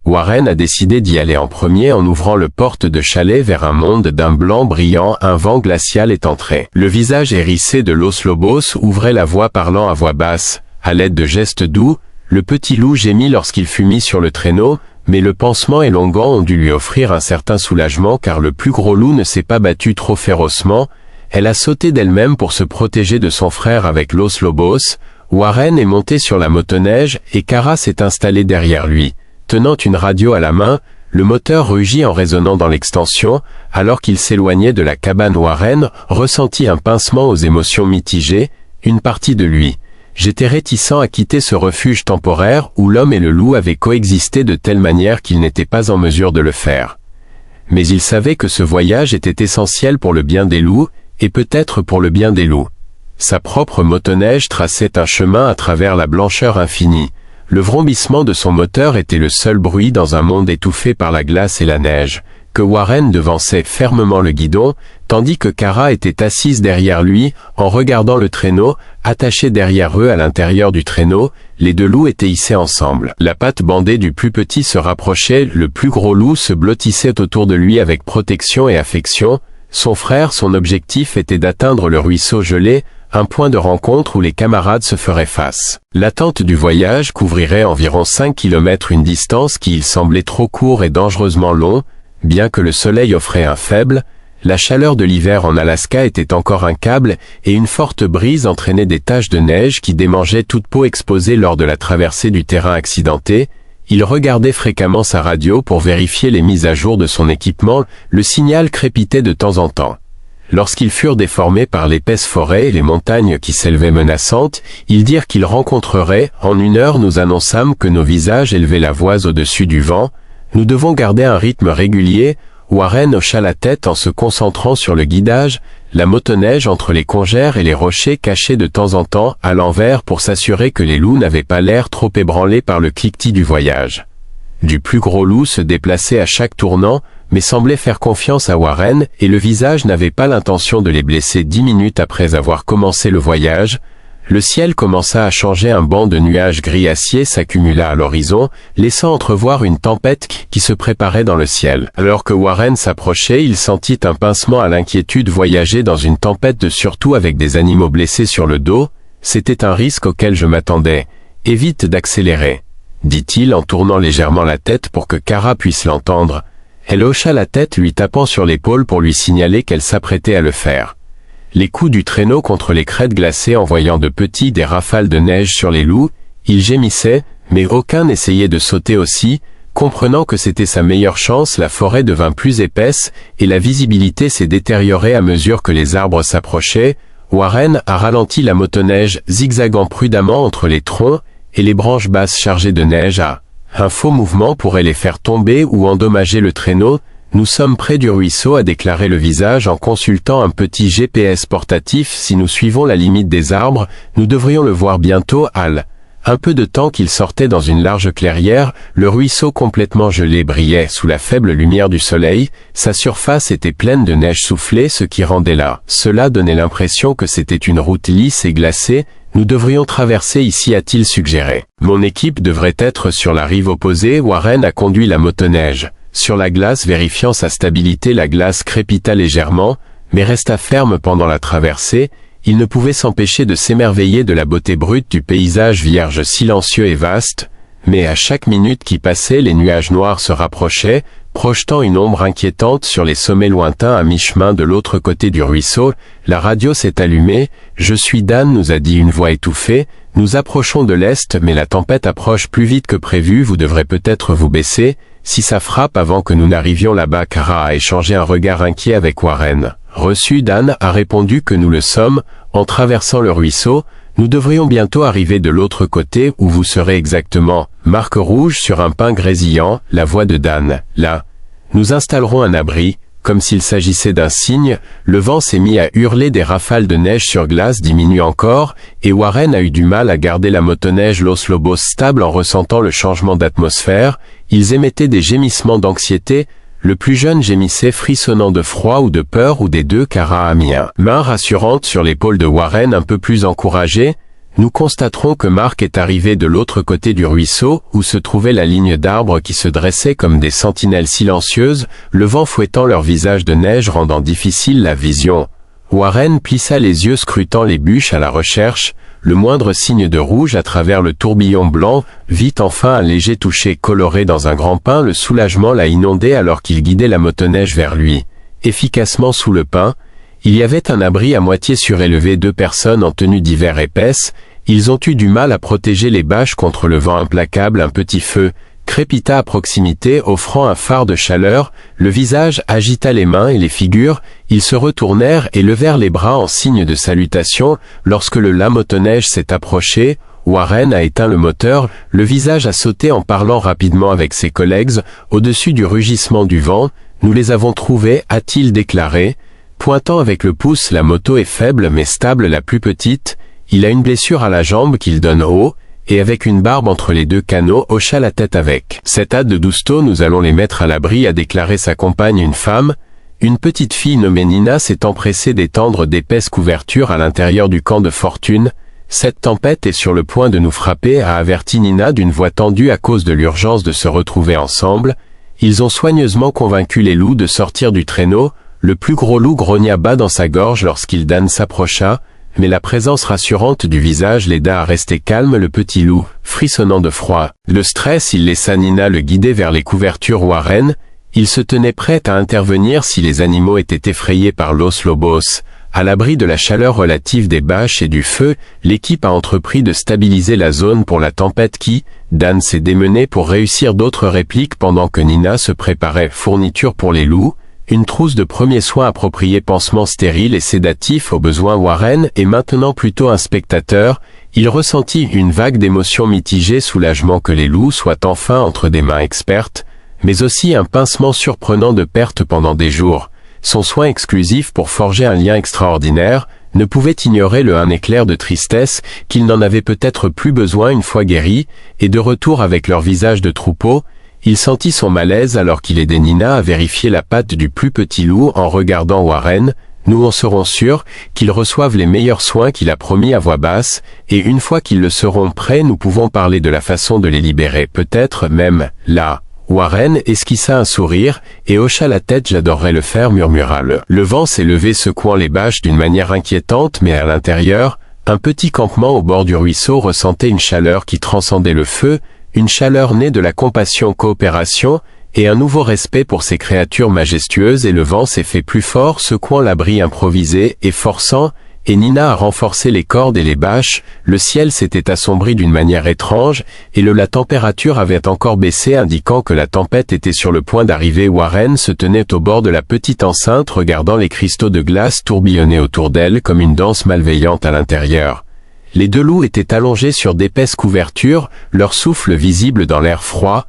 Warren a décidé d'y aller en premier en ouvrant le porte de chalet vers un monde d'un blanc brillant. Un vent glacial est entré. Le visage hérissé de Los Lobos ouvrait la voix, parlant à voix basse. À l'aide de gestes doux, le petit loup gémit lorsqu'il fut mis sur le traîneau, mais le pansement et l'onguent ont dû lui offrir un certain soulagement, car le plus gros loup ne s'est pas battu trop férocement. Elle a sauté d'elle-même pour se protéger de son frère avec Los Lobos. Warren est monté sur la motoneige et Kara s'est installée derrière lui. Tenant une radio à la main, le moteur rugit en résonnant dans l'extension. Alors qu'il s'éloignait de la cabane, Warren ressentit un pincement aux émotions mitigées. Une partie de lui j'étais réticent à quitter ce refuge temporaire où l'homme et le loup avaient coexisté de telle manière qu'ils n'étaient pas en mesure de le faire. Mais il savait que ce voyage était essentiel pour le bien des loups, et peut-être pour le bien des loups. Sa propre motoneige traçait un chemin à travers la blancheur infinie. Le vrombissement de son moteur était le seul bruit dans un monde étouffé par la glace et la neige, que Warren devançait fermement le guidon, tandis que Kara était assise derrière lui, en regardant le traîneau, attaché derrière eux à l'intérieur du traîneau, les deux loups étaient hissés ensemble. La patte bandée du plus petit se rapprochait, le plus gros loup se blottissait autour de lui avec protection et affection. Son frère, son objectif était d'atteindre le ruisseau gelé, un point de rencontre où les camarades se feraient face. L'attente du voyage couvrirait environ 5 km, une distance qui il semblait trop court et dangereusement long. Bien que le soleil offrait un faible, la chaleur de l'hiver en Alaska était encore un câble et une forte brise entraînait des taches de neige qui démangeaient toute peau exposée lors de la traversée du terrain accidenté. Il regardait fréquemment sa radio pour vérifier les mises à jour de son équipement, le signal crépitait de temps en temps. Lorsqu'ils furent déformés par l'épaisse forêt et les montagnes qui s'élevaient menaçantes, ils dirent qu'ils rencontreraient. En 1 heure nous annonçâmes que nos visages élevaient la voix au-dessus du vent. Nous devons garder un rythme régulier. Warren hocha la tête en se concentrant sur le guidage, la motoneige entre les congères et les rochers cachés de temps en temps à l'envers pour s'assurer que les loups n'avaient pas l'air trop ébranlés par le cliquetis du voyage. Du plus gros loup se déplaçait à chaque tournant, mais semblait faire confiance à Warren et le visage n'avait pas l'intention de les blesser 10 minutes après avoir commencé le voyage. Le ciel commença à changer, un banc de nuages gris acier s'accumula à l'horizon, laissant entrevoir une tempête qui se préparait dans le ciel. Alors que Warren s'approchait, il sentit un pincement à l'inquiétude. Voyager dans une tempête, surtout avec des animaux blessés sur le dos, c'était un risque auquel je m'attendais. Évite d'accélérer, dit-il en tournant légèrement la tête pour que Kara puisse l'entendre. Elle hocha la tête, lui tapant sur l'épaule pour lui signaler qu'elle s'apprêtait à le faire. Les coups du traîneau contre les crêtes glacées envoyant des rafales de neige sur les loups, ils gémissaient, mais aucun n'essayait de sauter aussi. Comprenant que c'était sa meilleure chance, la forêt devint plus épaisse et la visibilité s'est détériorée à mesure que les arbres s'approchaient. Warren a ralenti la motoneige, zigzagant prudemment entre les troncs et les branches basses chargées de neige. Un faux mouvement pourrait les faire tomber ou endommager le traîneau. Nous sommes près du ruisseau, a déclaré le visage en consultant un petit GPS portatif. Si nous suivons la limite des arbres, nous devrions le voir bientôt. Un peu de temps qu'il sortait dans une large clairière, le ruisseau complètement gelé brillait sous la faible lumière du soleil. Sa surface était pleine de neige soufflée, ce qui rendait cela donnait l'impression que c'était une route lisse et glacée. Nous devrions traverser ici, a-t-il suggéré. Mon équipe devrait être sur la rive opposée. Warren a conduit la motoneige sur la glace, vérifiant sa stabilité. La glace crépita légèrement, mais resta ferme pendant la traversée. Il ne pouvait s'empêcher de s'émerveiller de la beauté brute du paysage vierge, silencieux et vaste, mais à chaque minute qui passait, les nuages noirs se rapprochaient, projetant une ombre inquiétante sur les sommets lointains. À mi-chemin de l'autre côté du ruisseau, la radio s'est allumée. « Je suis Dan », nous a dit une voix étouffée. « Nous approchons de l'est, mais la tempête approche plus vite que prévu. Vous devrez peut-être vous baisser. Si ça frappe avant que nous n'arrivions là-bas. » Kara a échangé un regard inquiet avec Warren. Reçu, Dan a répondu que nous le sommes. En traversant le ruisseau, nous devrions bientôt arriver de l'autre côté. Où vous serez exactement? Marque rouge sur un pin grésillant, la voix de Dan. Là, nous installerons un abri. Comme s'il s'agissait d'un signe, le vent s'est mis à hurler, des rafales de neige sur glace diminuent encore, et Warren a eu du mal à garder la motoneige Los Lobos stable en ressentant le changement d'atmosphère. Ils émettaient des gémissements d'anxiété. Le plus jeune gémissait, frissonnant de froid ou de peur, ou des deux. Kara a mis une main rassurante sur l'épaule de Warren, un peu plus encouragé. Nous constaterons que Mark est arrivé de l'autre côté du ruisseau, où se trouvait la ligne d'arbres qui se dressait comme des sentinelles silencieuses, le vent fouettant leurs visages de neige rendant difficile la vision. Warren plissa les yeux, scrutant les bûches à la recherche, le moindre signe de rouge à travers le tourbillon blanc, vit enfin un léger toucher coloré dans un grand pin. Le soulagement l'a inondé alors qu'il guidait la motoneige vers lui. Efficacement sous le pin, il y avait un abri à moitié surélevé, 2 personnes en tenue d'hiver épaisse. Ils ont eu du mal à protéger les bâches contre le vent implacable. Un petit feu crépita à proximité offrant un phare de chaleur, le visage agita les mains et les figures, ils se retournèrent et levèrent les bras en signe de salutation. Lorsque le lame-motoneige s'est approché, Warren a éteint le moteur, le visage a sauté en parlant rapidement avec ses collègues, au-dessus du rugissement du vent. Nous les avons trouvés, a-t-il déclaré, pointant avec le pouce. La moto est faible mais stable, la plus petite. Il a une blessure à la jambe qu'il donne haut, et avec une barbe entre les deux canaux hocha la tête avec cette hâte de Dousto. Nous allons les mettre à l'abri, a déclaré sa compagne, une femme. Une petite fille nommée Nina s'est empressée d'étendre d'épaisses couvertures à l'intérieur du camp de fortune. Cette tempête est sur le point de nous frapper, a averti Nina d'une voix tendue à cause de l'urgence de se retrouver ensemble. Ils ont soigneusement convaincu les loups de sortir du traîneau. Le plus gros loup grogna bas dans sa gorge lorsqu'il Dan s'approcha, mais la présence rassurante du visage l'aida à rester calme. Le petit loup, frissonnant de froid, le stress, il laissa Nina le guider vers les couvertures. Warren, il se tenait prêt à intervenir si les animaux étaient effrayés par Los Lobos. À l'abri de la chaleur relative des bâches et du feu, l'équipe a entrepris de stabiliser la zone pour la tempête qui, Dan s'est démené pour réussir. D'autres répliques pendant que Nina se préparait. Fourniture pour les loups, une trousse de premiers soins appropriés, pansements stériles et sédatifs au besoin. Warren est maintenant plutôt un spectateur. Il ressentit une vague d'émotions mitigées, soulagement que les loups soient enfin entre des mains expertes, mais aussi un pincement surprenant de perte pendant des jours. Son soin exclusif pour forger un lien extraordinaire ne pouvait ignorer un éclair de tristesse qu'il n'en avait peut-être plus besoin une fois guéri, et de retour avec leur visage de troupeau. Il sentit son malaise alors qu'il aidait Nina à vérifier la patte du plus petit loup en regardant Warren. Nous en serons sûrs qu'ils reçoivent les meilleurs soins, qu'il a promis à voix basse, et une fois qu'ils le seront prêts, nous pouvons parler de la façon de les libérer, peut-être même là. Warren esquissa un sourire et hocha la tête. J'adorerais le faire, murmura le vent s'est levé, secouant les bâches d'une manière inquiétante, mais à l'intérieur, un petit campement au bord du ruisseau ressentait une chaleur qui transcendait le feu, une chaleur née de la compassion, coopération, et un nouveau respect pour ces créatures majestueuses. Et le vent s'est fait plus fort, secouant l'abri improvisé et forçant, et Nina a renforcé les cordes et les bâches. Le ciel s'était assombri d'une manière étrange, et la température avait encore baissé, indiquant que la tempête était sur le point d'arriver. Warren se tenait au bord de la petite enceinte, regardant les cristaux de glace tourbillonner autour d'elle comme une danse malveillante à l'intérieur. Les deux loups étaient allongés sur d'épaisses couvertures, leur souffle visible dans l'air froid.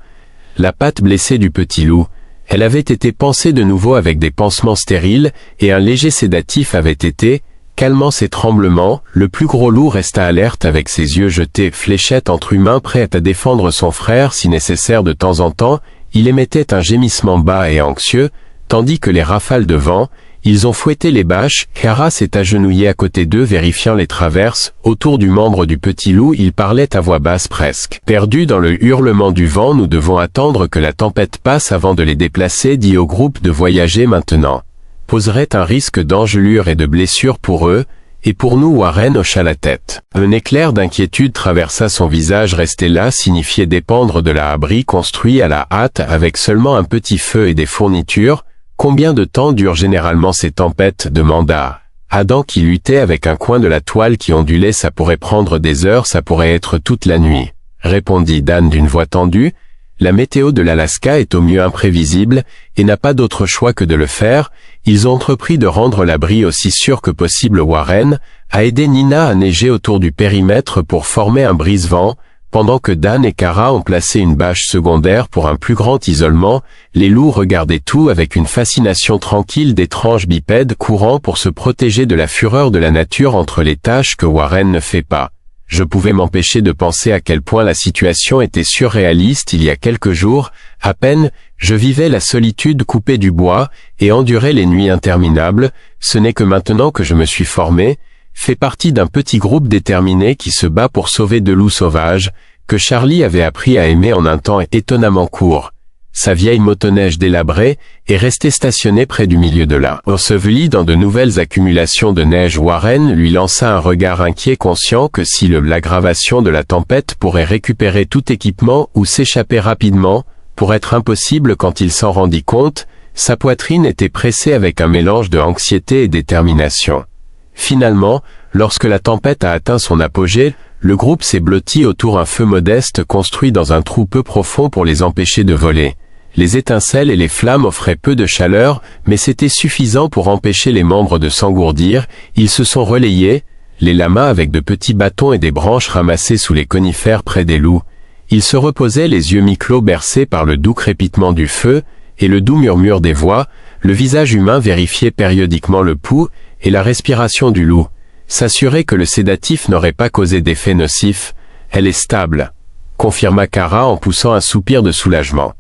La patte blessée du petit loup, elle avait été pansée de nouveau avec des pansements stériles, et un léger sédatif avait été, calmant ses tremblements. Le plus gros loup resta alerte avec ses yeux jetés, fléchette entre humains, prêt à défendre son frère si nécessaire. De temps en temps, il émettait un gémissement bas et anxieux, tandis que les rafales de vent, ils ont fouetté les bâches. Kara s'est agenouillée à côté d'eux, vérifiant les traverses. Autour du membre du petit loup, il parlait à voix basse, presque perdu dans le hurlement du vent. Nous devons attendre que la tempête passe avant de les déplacer, dit au groupe de voyager maintenant. Poserait un risque d'engelure et de blessure pour eux, et pour nous. Warren hocha la tête. Un éclair d'inquiétude traversa son visage. Rester là signifiait dépendre de l'abri construit à la hâte avec seulement un petit feu et des fournitures. Combien de temps durent généralement ces tempêtes, demanda Adam, qui luttait avec un coin de la toile qui ondulait. Ça pourrait prendre des heures, ça pourrait être toute la nuit, répondit Dan d'une voix tendue. La météo de l'Alaska est au mieux imprévisible, et n'a pas d'autre choix que de le faire. Ils ont entrepris de rendre l'abri aussi sûr que possible. Warren a aidé Nina à neiger autour du périmètre pour former un brise-vent, pendant que Dan et Kara ont placé une bâche secondaire pour un plus grand isolement. Les loups regardaient tout avec une fascination tranquille, d'étranges bipèdes courant pour se protéger de la fureur de la nature entre les tâches que Warren ne fait pas. Je pouvais m'empêcher de penser à quel point la situation était surréaliste. Il y a quelques jours, à peine, je vivais la solitude coupée du bois et endurais les nuits interminables. Ce n'est que maintenant que je me suis formé, fait partie d'un petit groupe déterminé qui se bat pour sauver deux loups sauvages, que Charlie avait appris à aimer en un temps étonnamment court. Sa vieille motoneige délabrée est restée stationnée près du milieu de la ensevelie dans de nouvelles accumulations de neige. Warren lui lança un regard inquiet, conscient que si l'aggravation de la tempête pourrait récupérer tout équipement ou s'échapper rapidement, pour être impossible quand il s'en rendit compte, sa poitrine était pressée avec un mélange de anxiété et détermination. Finalement, lorsque la tempête a atteint son apogée, Le groupe s'est blotti autour un feu modeste construit dans un trou peu profond pour les empêcher de voler. Les étincelles et les flammes offraient peu de chaleur, mais c'était suffisant pour empêcher les membres de s'engourdir. Ils se sont relayés, les lamas avec de petits bâtons et des branches ramassées sous les conifères près des loups. Ils se reposaient les yeux mi-clos bercés par le doux crépitement du feu et le doux murmure des voix. Le visage humain vérifiait périodiquement le pouls et la respiration du loup. S'assurer que le sédatif n'aurait pas causé d'effet nocif. Elle est stable, confirma Kara en poussant un soupir de soulagement.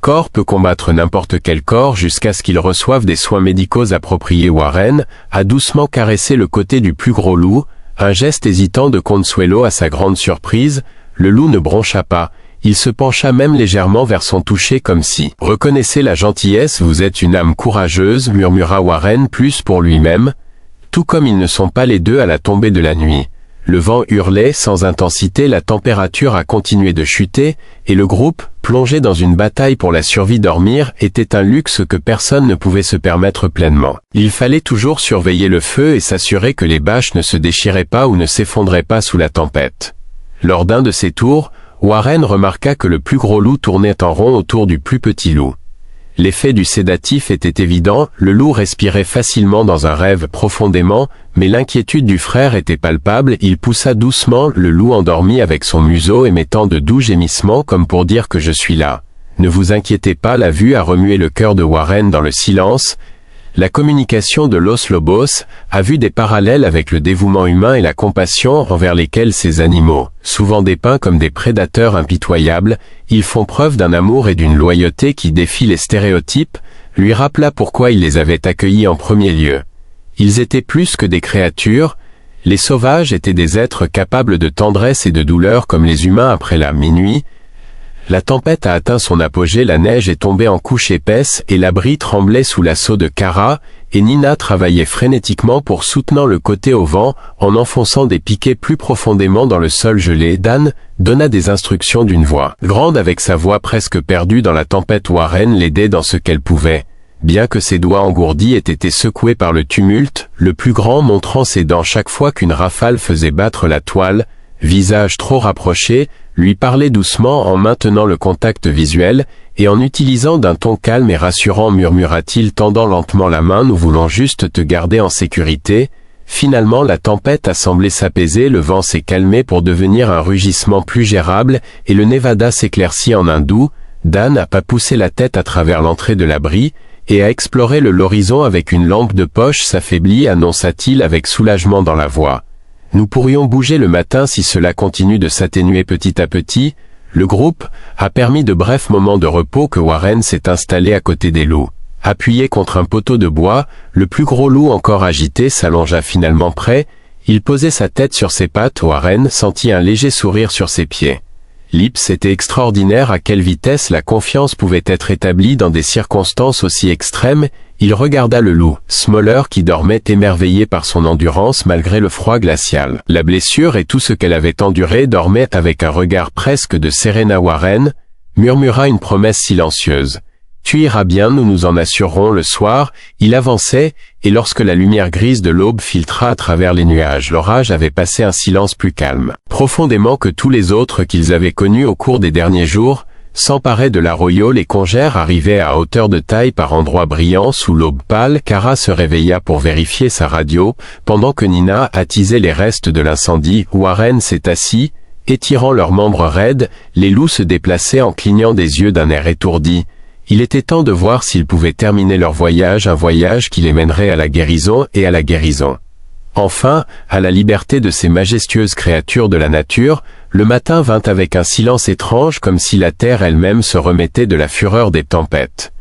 Corps peut combattre n'importe quel corps jusqu'à ce qu'il reçoive des soins médicaux appropriés. Warren a doucement caressé le côté du plus gros loup, un geste hésitant de Consuelo à sa grande surprise. Le loup ne broncha pas, il se pencha même légèrement vers son toucher comme si « Reconnaissez la gentillesse, vous êtes une âme courageuse » murmura Warren plus pour lui-même, tout comme ils ne sont pas les deux à la tombée de la nuit. Le vent hurlait sans intensité, la température a continué de chuter, et le groupe, plongé dans une bataille pour la survie, dormir était un luxe que personne ne pouvait se permettre pleinement. Il fallait toujours surveiller le feu et s'assurer que les bâches ne se déchiraient pas ou ne s'effondraient pas sous la tempête. Lors d'un de ces tours, Warren remarqua que le plus gros loup tournait en rond autour du plus petit loup. L'effet du sédatif était évident, le loup respirait facilement dans un rêve profondément, mais l'inquiétude du frère était palpable. Il poussa doucement le loup endormi avec son museau émettant de doux gémissements comme pour dire que je suis là. Ne vous inquiétez pas, la vue a remué le cœur de Warren dans le silence. La communication de Los Lobos a vu des parallèles avec le dévouement humain et la compassion envers lesquels ces animaux, souvent dépeints comme des prédateurs impitoyables, ils font preuve d'un amour et d'une loyauté qui défient les stéréotypes, lui rappela pourquoi il les avait accueillis en premier lieu. Ils étaient plus que des créatures, les sauvages étaient des êtres capables de tendresse et de douleur comme les humains après la minuit. La tempête a atteint son apogée, la neige est tombée en couches épaisses et l'abri tremblait sous l'assaut de Kara, et Nina travaillait frénétiquement pour soutenir le côté au vent en enfonçant des piquets plus profondément dans le sol gelé. Dan donna des instructions d'une voix grande avec sa voix presque perdue dans la tempête. Warren l'aidait dans ce qu'elle pouvait. Bien que ses doigts engourdis aient été secoués par le tumulte, le plus grand montrant ses dents chaque fois qu'une rafale faisait battre la toile, visage trop rapproché, lui parlait doucement en maintenant le contact visuel, et en utilisant d'un ton calme et rassurant murmura-t-il tendant lentement la main. Nous voulons juste te garder en sécurité. Finalement la tempête a semblé s'apaiser, le vent s'est calmé pour devenir un rugissement plus gérable, et le Nevada s'éclaircit en un doux. Dan n'a pas poussé la tête à travers l'entrée de l'abri, et a exploré l'horizon avec une lampe de poche. S'affaiblit, annonça-t-il avec soulagement dans la voix. Nous pourrions bouger le matin si cela continue de s'atténuer petit à petit. Le groupe a permis de brefs moments de repos que Warren s'est installé à côté des loups. Appuyé contre un poteau de bois, le plus gros loup encore agité s'allongea finalement près. Il posait sa tête sur ses pattes. Warren sentit un léger sourire sur ses pieds. L'ips était extraordinaire à quelle vitesse la confiance pouvait être établie dans des circonstances aussi extrêmes. Il regarda le loup, Smoller qui dormait émerveillé par son endurance malgré le froid glacial. La blessure et tout ce qu'elle avait enduré dormait avec un regard presque de Serena. Warren murmura une promesse silencieuse. Tu iras bien, nous nous en assurerons le soir. Il avançait, et lorsque la lumière grise de l'aube filtra à travers les nuages, l'orage avait passé un silence plus calme, profondément que tous les autres qu'ils avaient connus au cours des derniers jours. S'emparer de l'arroyo, les congères arrivaient à hauteur de taille par endroits brillants sous l'aube pâle. Kara se réveilla pour vérifier sa radio, pendant que Nina attisait les restes de l'incendie. Warren s'est assis, étirant leurs membres raides, les loups se déplaçaient en clignant des yeux d'un air étourdi. Il était temps de voir s'ils pouvaient terminer leur voyage, un voyage qui les mènerait à la guérison et à la guérison. Enfin, à la liberté de ces majestueuses créatures de la nature. Le matin vint avec un silence étrange comme si la terre elle-même se remettait de la fureur des tempêtes.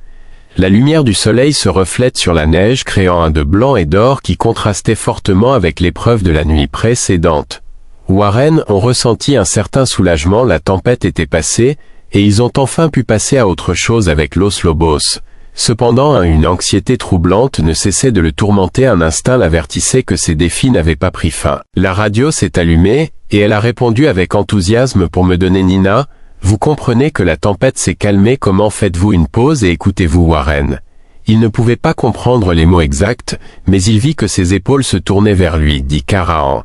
La lumière du soleil se reflète sur la neige créant un de blanc et d'or qui contrastait fortement avec l'épreuve de la nuit précédente. Warren ont ressenti un certain soulagement, la tempête était passée, et ils ont enfin pu passer à autre chose avec Los Lobos. Cependant, une anxiété troublante ne cessait de le tourmenter, un instinct l'avertissait que ses défis n'avaient pas pris fin. La radio s'est allumée, et elle a répondu avec enthousiasme pour me donner Nina. Vous comprenez que la tempête s'est calmée, comment faites-vous une pause et écoutez-vous Warren. Il ne pouvait pas comprendre les mots exacts, mais il vit que ses épaules se tournaient vers lui, dit Kara en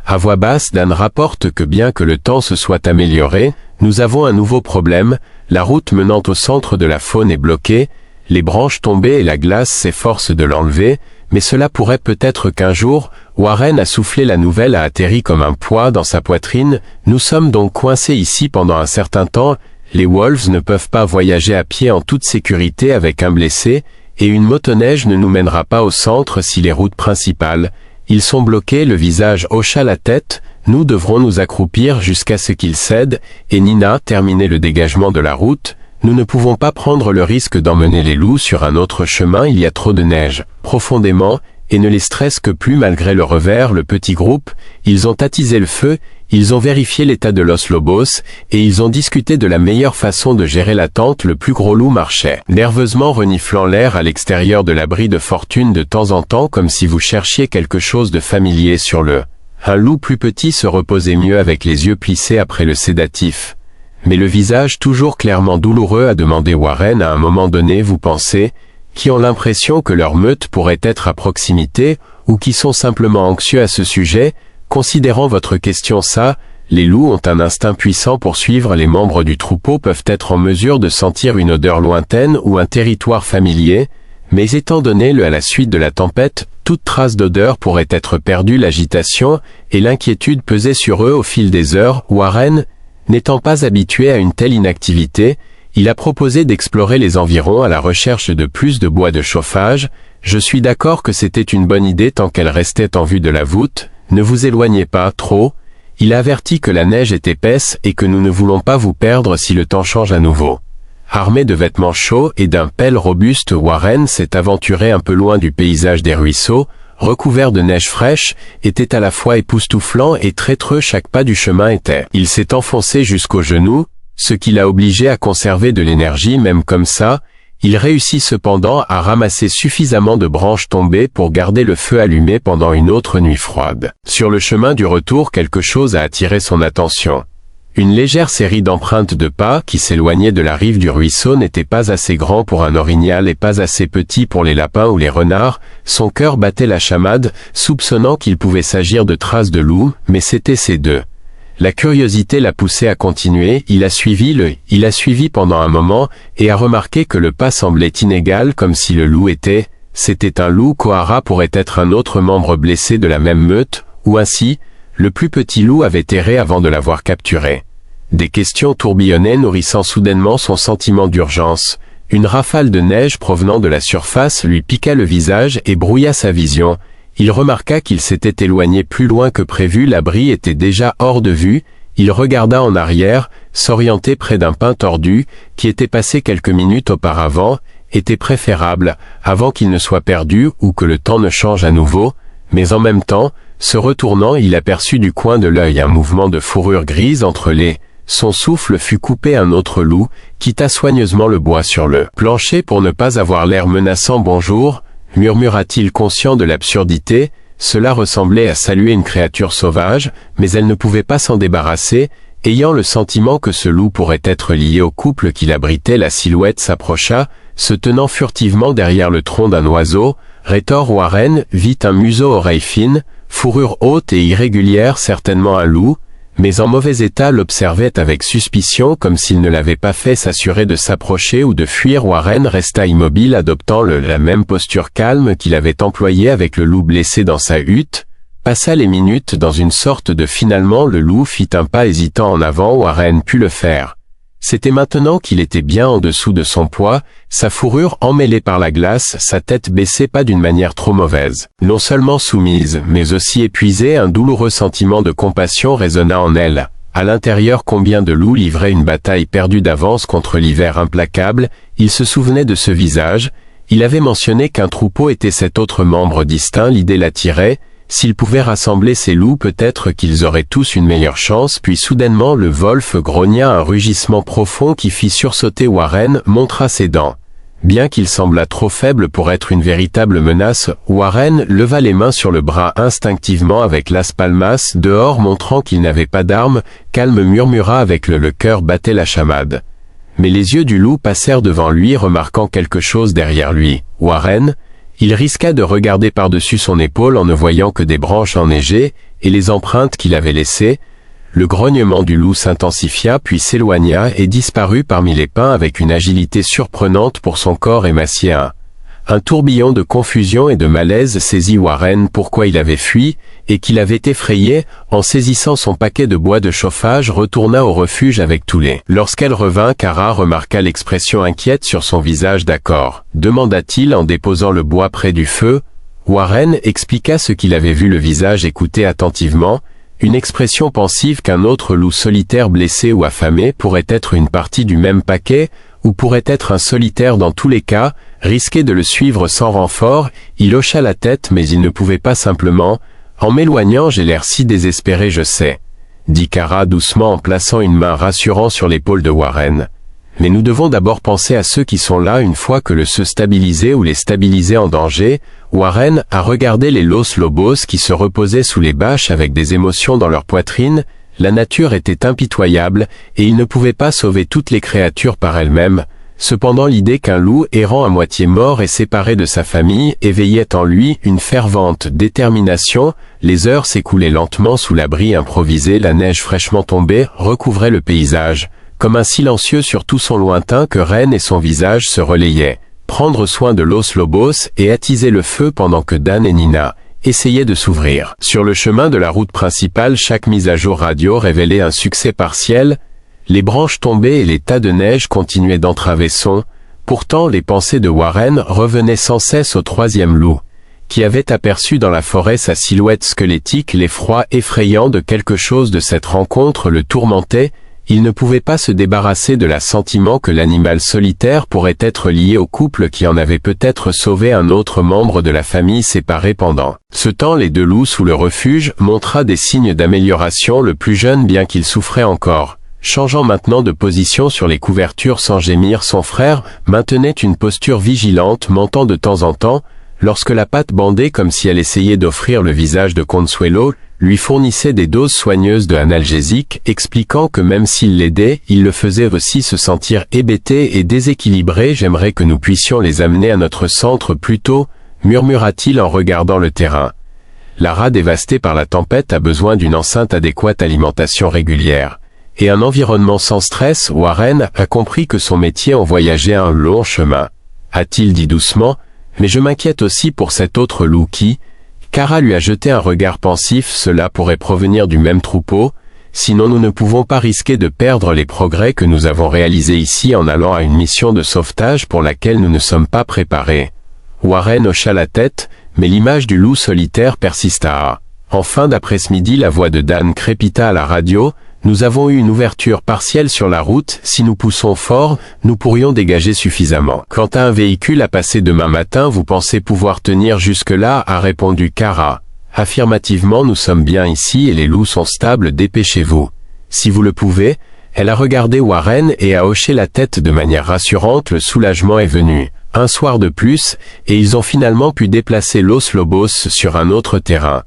À voix basse, Dan rapporte que bien que le temps se soit amélioré, nous avons un nouveau problème, la route menant au centre de la faune est bloquée, les branches tombées et la glace s'efforcent de l'enlever, mais cela pourrait peut-être qu'un jour, Warren a soufflé la nouvelle a atterri comme un poids dans sa poitrine, nous sommes donc coincés ici pendant un certain temps, les Wolves ne peuvent pas voyager à pied en toute sécurité avec un blessé, et une motoneige ne nous mènera pas au centre si les routes principales, ils sont bloqués, le visage hocha la tête, nous devrons nous accroupir jusqu'à ce qu'ils cèdent, et Nina terminer le dégagement de la route, nous ne pouvons pas prendre le risque d'emmener les loups sur un autre chemin, il y a trop de neige, profondément, et ne les stresse que plus malgré le revers, le petit groupe, ils ont attisé le feu, ils ont vérifié l'état de Los Lobos, et ils ont discuté de la meilleure façon de gérer la tente, le plus gros loup marchait, nerveusement reniflant l'air à l'extérieur de l'abri de fortune de temps en temps comme si vous cherchiez quelque chose de familier sur le. Un loup plus petit se reposait mieux avec les yeux plissés après le sédatif. Mais le visage toujours clairement douloureux a demandé Warren à un moment donné, vous pensez, qui ont l'impression que leur meute pourrait être à proximité, ou qui sont simplement anxieux à ce sujet, considérant votre question ça, les loups ont un instinct puissant pour suivre les membres du troupeau peuvent être en mesure de sentir une odeur lointaine ou un territoire familier, mais étant donné à la suite de la tempête, toute trace d'odeur pourrait être perdue, l'agitation et l'inquiétude pesaient sur eux au fil des heures, Warren, n'étant pas habitué à une telle inactivité, il a proposé d'explorer les environs à la recherche de plus de bois de chauffage, je suis d'accord que c'était une bonne idée tant qu'elle restait en vue de la voûte, ne vous éloignez pas trop, il a averti que la neige est épaisse et que nous ne voulons pas vous perdre si le temps change à nouveau. Armé de vêtements chauds et d'un pelle robuste, Warren s'est aventuré un peu loin du paysage des ruisseaux, recouvert de neige fraîche, était à la fois époustouflant et traîtreux, chaque pas du chemin était. Il s'est enfoncé jusqu'aux genoux, ce qui l'a obligé à conserver de l'énergie même comme ça, il réussit cependant à ramasser suffisamment de branches tombées pour garder le feu allumé pendant une autre nuit froide. Sur le chemin du retour, quelque chose a attiré son attention. Une légère série d'empreintes de pas qui s'éloignaient de la rive du ruisseau n'était pas assez grand pour un orignal et pas assez petit pour les lapins ou les renards, son cœur battait la chamade, soupçonnant qu'il pouvait s'agir de traces de loup, mais c'était ces deux. La curiosité l'a poussé à continuer, il a suivi pendant un moment, et a remarqué que le pas semblait inégal comme si le loup c'était un loup. Kohara pourrait être un autre membre blessé de la même meute, ou ainsi, le plus petit loup avait erré avant de l'avoir capturé. Des questions tourbillonnaient nourrissant soudainement son sentiment d'urgence. Une rafale de neige provenant de la surface lui piqua le visage et brouilla sa vision. Il remarqua qu'il s'était éloigné plus loin que prévu, l'abri était déjà hors de vue, il regarda en arrière, s'orienter près d'un pin tordu, qui était passé quelques minutes auparavant, était préférable, avant qu'il ne soit perdu ou que le temps ne change à nouveau, mais en même temps, se retournant, il aperçut du coin de l'œil un mouvement de fourrure grise entre les. Son souffle fut coupé, un autre loup, quitta soigneusement le bois sur le plancher pour ne pas avoir l'air menaçant. Bonjour, murmura-t-il conscient de l'absurdité, cela ressemblait à saluer une créature sauvage, mais elle ne pouvait pas s'en débarrasser, ayant le sentiment que ce loup pourrait être lié au couple qui l'abritait. La silhouette s'approcha, se tenant furtivement derrière le tronc d'un oiseau, Rétor Warren vit un museau oreille fine, fourrure haute et irrégulière, certainement un loup, mais en mauvais état, l'observait avec suspicion comme s'il ne l'avait pas fait s'assurer de s'approcher ou de fuir. Warren resta immobile, adoptant la même posture calme qu'il avait employée avec le loup blessé dans sa hutte, passa les minutes dans une sorte de finalement le loup fit un pas hésitant en avant. Warren put le faire. C'était maintenant qu'il était bien en dessous de son poids, sa fourrure emmêlée par la glace, sa tête baissée pas d'une manière trop mauvaise. Non seulement soumise, mais aussi épuisée, un douloureux sentiment de compassion résonna en elle. À l'intérieur, combien de loups livraient une bataille perdue d'avance contre l'hiver implacable, il se souvenait de ce visage, il avait mentionné qu'un troupeau était cet autre membre distinct, l'idée l'attirait. S'ils pouvaient rassembler ces loups, peut-être qu'ils auraient tous une meilleure chance. Puis soudainement le wolf grogna, un rugissement profond qui fit sursauter Warren, montra ses dents. Bien qu'il semblât trop faible pour être une véritable menace, Warren leva les mains sur le bras instinctivement avec Las Palmas dehors, montrant qu'il n'avait pas d'arme. Calme, murmura avec le cœur battait la chamade. Mais les yeux du loup passèrent devant lui, remarquant quelque chose derrière lui. Warren, il risqua de regarder par-dessus son épaule en ne voyant que des branches enneigées, et les empreintes qu'il avait laissées, le grognement du loup s'intensifia puis s'éloigna et disparut parmi les pins avec une agilité surprenante pour son corps émacié. Un tourbillon de confusion et de malaise saisit Warren pourquoi il avait fui, et qu'il avait effrayé, en saisissant son paquet de bois de chauffage retourna au refuge avec Toulé. Lorsqu'elle revint, Kara remarqua l'expression inquiète sur son visage. D'accord, demanda-t-il en déposant le bois près du feu. Warren expliqua ce qu'il avait vu, le visage écoutait attentivement, une expression pensive qu'un autre loup solitaire blessé ou affamé pourrait être une partie du même paquet, ou pourrait être un solitaire dans tous les cas, risquer de le suivre sans renfort. Il hocha la tête mais il ne pouvait pas simplement. En m'éloignant j'ai l'air si désespéré, je sais, dit Kara doucement en plaçant une main rassurante sur l'épaule de Warren. Mais nous devons d'abord penser à ceux qui sont là une fois que le se stabilisé ou les stabilisés en danger. Warren a regardé les Los Lobos qui se reposaient sous les bâches avec des émotions dans leur poitrine. La nature était impitoyable et il ne pouvait pas sauver toutes les créatures par elles-mêmes. Cependant l'idée qu'un loup errant à moitié mort et séparé de sa famille éveillait en lui une fervente détermination. Les heures s'écoulaient lentement sous l'abri improvisé, la neige fraîchement tombée recouvrait le paysage, comme un silencieux sur tout son lointain que Ren et son visage se relayaient. Prendre soin de Los Lobos et attiser le feu pendant que Dan et Nina essayaient de s'ouvrir. Sur le chemin de la route principale, chaque mise à jour radio révélait un succès partiel. Les branches tombées et les tas de neige continuaient d'entraver son. Pourtant, les pensées de Warren revenaient sans cesse au troisième loup, qui avait aperçu dans la forêt sa silhouette squelettique. L'effroi effrayant de quelque chose de cette rencontre le tourmentait. Il ne pouvait pas se débarrasser de l'assentiment que l'animal solitaire pourrait être lié au couple qui en avait peut-être sauvé un autre membre de la famille séparé pendant ce temps. Les deux loups sous le refuge montra des signes d'amélioration. Le plus jeune, bien qu'il souffrait encore, changeant maintenant de position sur les couvertures sans gémir, son frère maintenait une posture vigilante, mentant de temps en temps, lorsque la patte bandée comme si elle essayait d'offrir le visage de Consuelo, lui fournissait des doses soigneuses de analgésiques, expliquant que même s'il l'aidait, il le faisait aussi se sentir hébété et déséquilibré. J'aimerais que nous puissions les amener à notre centre plus tôt, murmura-t-il en regardant le terrain. La rat dévastée par la tempête a besoin d'une enceinte adéquate, alimentation régulière et un environnement sans stress. Warren a compris que son métier en voyageait un long chemin, a-t-il dit doucement, mais je m'inquiète aussi pour cet autre loup qui... Kara lui a jeté un regard pensif. Cela pourrait provenir du même troupeau, sinon nous ne pouvons pas risquer de perdre les progrès que nous avons réalisés ici en allant à une mission de sauvetage pour laquelle nous ne sommes pas préparés. Warren hocha la tête, mais l'image du loup solitaire persista. En fin d'après-midi, la voix de Dan crépita à la radio. Nous avons eu une ouverture partielle sur la route. Si nous poussons fort, nous pourrions dégager suffisamment. Quant à un véhicule à passer demain matin, vous pensez pouvoir tenir jusque-là, a répondu Kara. Affirmativement, nous sommes bien ici et les loups sont stables, dépêchez-vous. Si vous le pouvez. Elle a regardé Warren et a hoché la tête de manière rassurante. Le soulagement est venu. Un soir de plus, et ils ont finalement pu déplacer Los Lobos sur un autre terrain.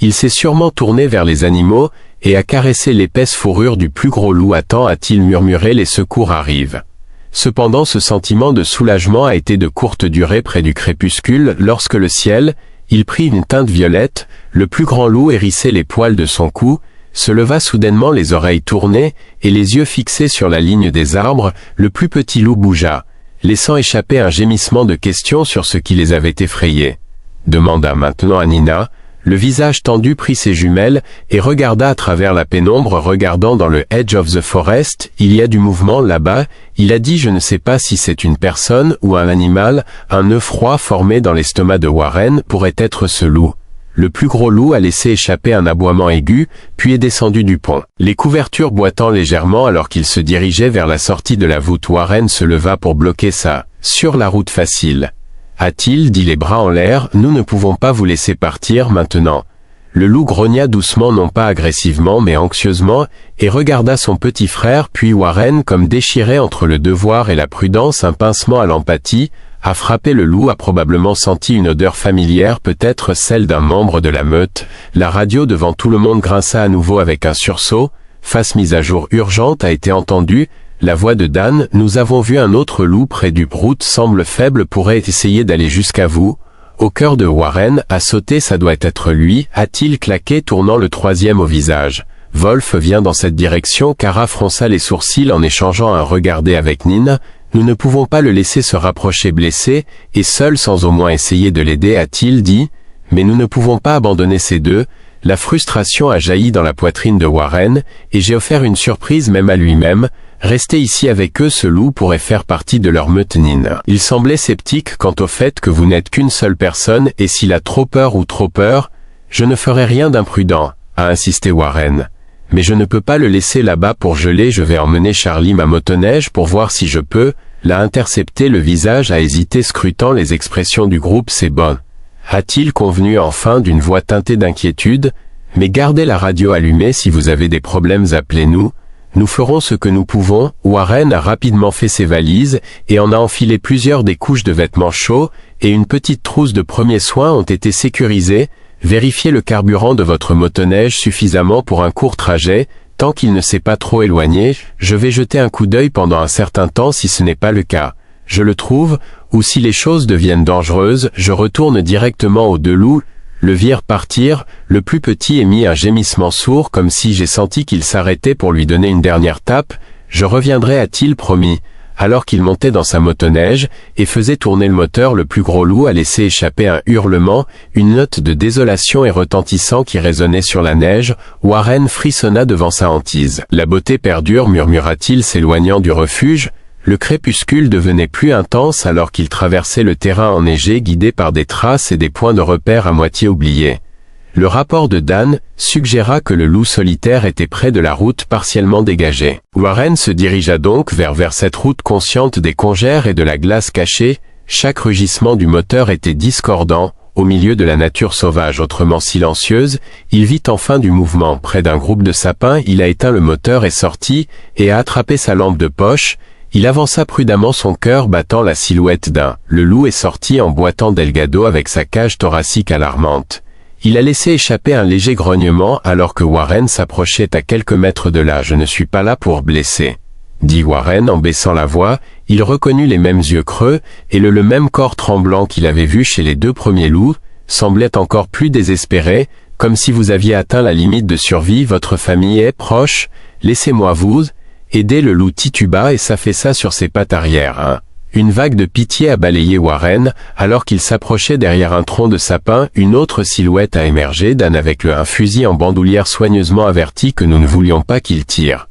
Il s'est sûrement tourné vers les animaux et a caressé l'épaisse fourrure du plus gros loup. Attends, a-t-il murmuré, les secours arrivent. Cependant, ce sentiment de soulagement a été de courte durée. Près du crépuscule, lorsque le ciel, il prit une teinte violette, le plus grand loup hérissait les poils de son cou, se leva soudainement, les oreilles tournées et les yeux fixés sur la ligne des arbres. Le plus petit loup bougea, laissant échapper un gémissement de questions sur ce qui les avait effrayés. Demanda maintenant à Nina. Le visage tendu prit ses jumelles et regarda à travers la pénombre, regardant dans le Edge of the Forest. Il y a du mouvement là-bas, il a dit. Je ne sais pas si c'est une personne ou un animal. Un nœud froid formé dans l'estomac de Warren pourrait être ce loup. Le plus gros loup a laissé échapper un aboiement aigu, puis est descendu du pont, les couvertures boitant légèrement alors qu'il se dirigeait vers la sortie de la voûte. Warren se leva pour bloquer ça. Sur la route facile, a-t-il dit, les bras en l'air. Nous ne pouvons pas vous laisser partir maintenant. Le loup grogna doucement, non pas agressivement mais anxieusement, et regarda son petit frère, puis Warren comme déchiré entre le devoir et la prudence. Un pincement à l'empathie a frappé le loup, a probablement senti une odeur familière, peut-être celle d'un membre de la meute. La radio devant tout le monde grinça à nouveau avec un sursaut. Face mise à jour urgente a été entendue. La voix de Dan. Nous avons vu un autre loup près du route, semble faible, pourrait essayer d'aller jusqu'à vous. Au cœur de Warren, à sauter ça doit être lui, a-t-il claqué tournant le troisième au visage. Wolf vient dans cette direction, Kara fronça les sourcils en échangeant un regardé avec Nin. Nous ne pouvons pas le laisser se rapprocher blessé, et seul sans au moins essayer de l'aider, a-t-il dit. Mais nous ne pouvons pas abandonner ces deux. La frustration a jailli dans la poitrine de Warren, et j'ai offert une surprise même à lui-même. Rester ici avec eux, ce loup pourrait faire partie de leur meute. Nin. Il semblait sceptique quant au fait que vous n'êtes qu'une seule personne, et s'il a trop peur ou trop peur, je ne ferai rien d'imprudent, a insisté Warren. Mais je ne peux pas le laisser là-bas pour geler, je vais emmener Charlie ma motoneige pour voir si je peux, l'a intercepté le visage a hésité scrutant les expressions du groupe c'est bon. A-t-il convenu enfin d'une voix teintée d'inquiétude, mais gardez la radio allumée si vous avez des problèmes appelez-nous, nous ferons ce que nous pouvons. Warren a rapidement fait ses valises et en a enfilé plusieurs des couches de vêtements chauds et une petite trousse de premiers soins ont été sécurisées. Vérifiez le carburant de votre motoneige suffisamment pour un court trajet, tant qu'il ne s'est pas trop éloigné, je vais jeter un coup d'œil pendant un certain temps si ce n'est pas le cas. Je le trouve, ou si les choses deviennent dangereuses, je retourne directement aux deux loups, le virent partir, le plus petit émit un gémissement sourd comme si j'ai senti qu'il s'arrêtait pour lui donner une dernière tape, je reviendrai a-t-il promis. Alors qu'il montait dans sa motoneige et faisait tourner le moteur, le plus gros loup a laissé échapper un hurlement, une note de désolation et retentissant qui résonnait sur la neige. Warren frissonna devant sa hantise. La beauté perdure, murmura-t-il s'éloignant du refuge. Le crépuscule devenait plus intense alors qu'il traversait le terrain enneigé guidé par des traces et des points de repère à moitié oubliés. Le rapport de Dan suggéra que le loup solitaire était près de la route partiellement dégagée. Warren se dirigea donc vers cette route consciente des congères et de la glace cachée. Chaque rugissement du moteur était discordant. Au milieu de la nature sauvage autrement silencieuse, il vit enfin du mouvement. Près d'un groupe de sapins, il a éteint le moteur et sorti, et a attrapé sa lampe de poche. Il avança prudemment, son cœur battant la silhouette d'un. Le loup est sorti en boitant Delgado avec sa cage thoracique alarmante. Il a laissé échapper un léger grognement alors que Warren s'approchait à quelques mètres de là. « Je ne suis pas là pour blesser », dit Warren en baissant la voix. Il reconnut les mêmes yeux creux et le même corps tremblant qu'il avait vu chez les deux premiers loups, semblait encore plus désespéré, comme si vous aviez atteint la limite de survie. « Votre famille est proche, laissez-moi vous aider. » Le loup tituba et s'affaissa sur ses pattes arrière. Une vague de pitié a balayé Warren, alors qu'il s'approchait derrière un tronc de sapin, une autre silhouette a émergé, Dan avec un fusil en bandoulière soigneusement averti que nous ne voulions pas qu'il tire.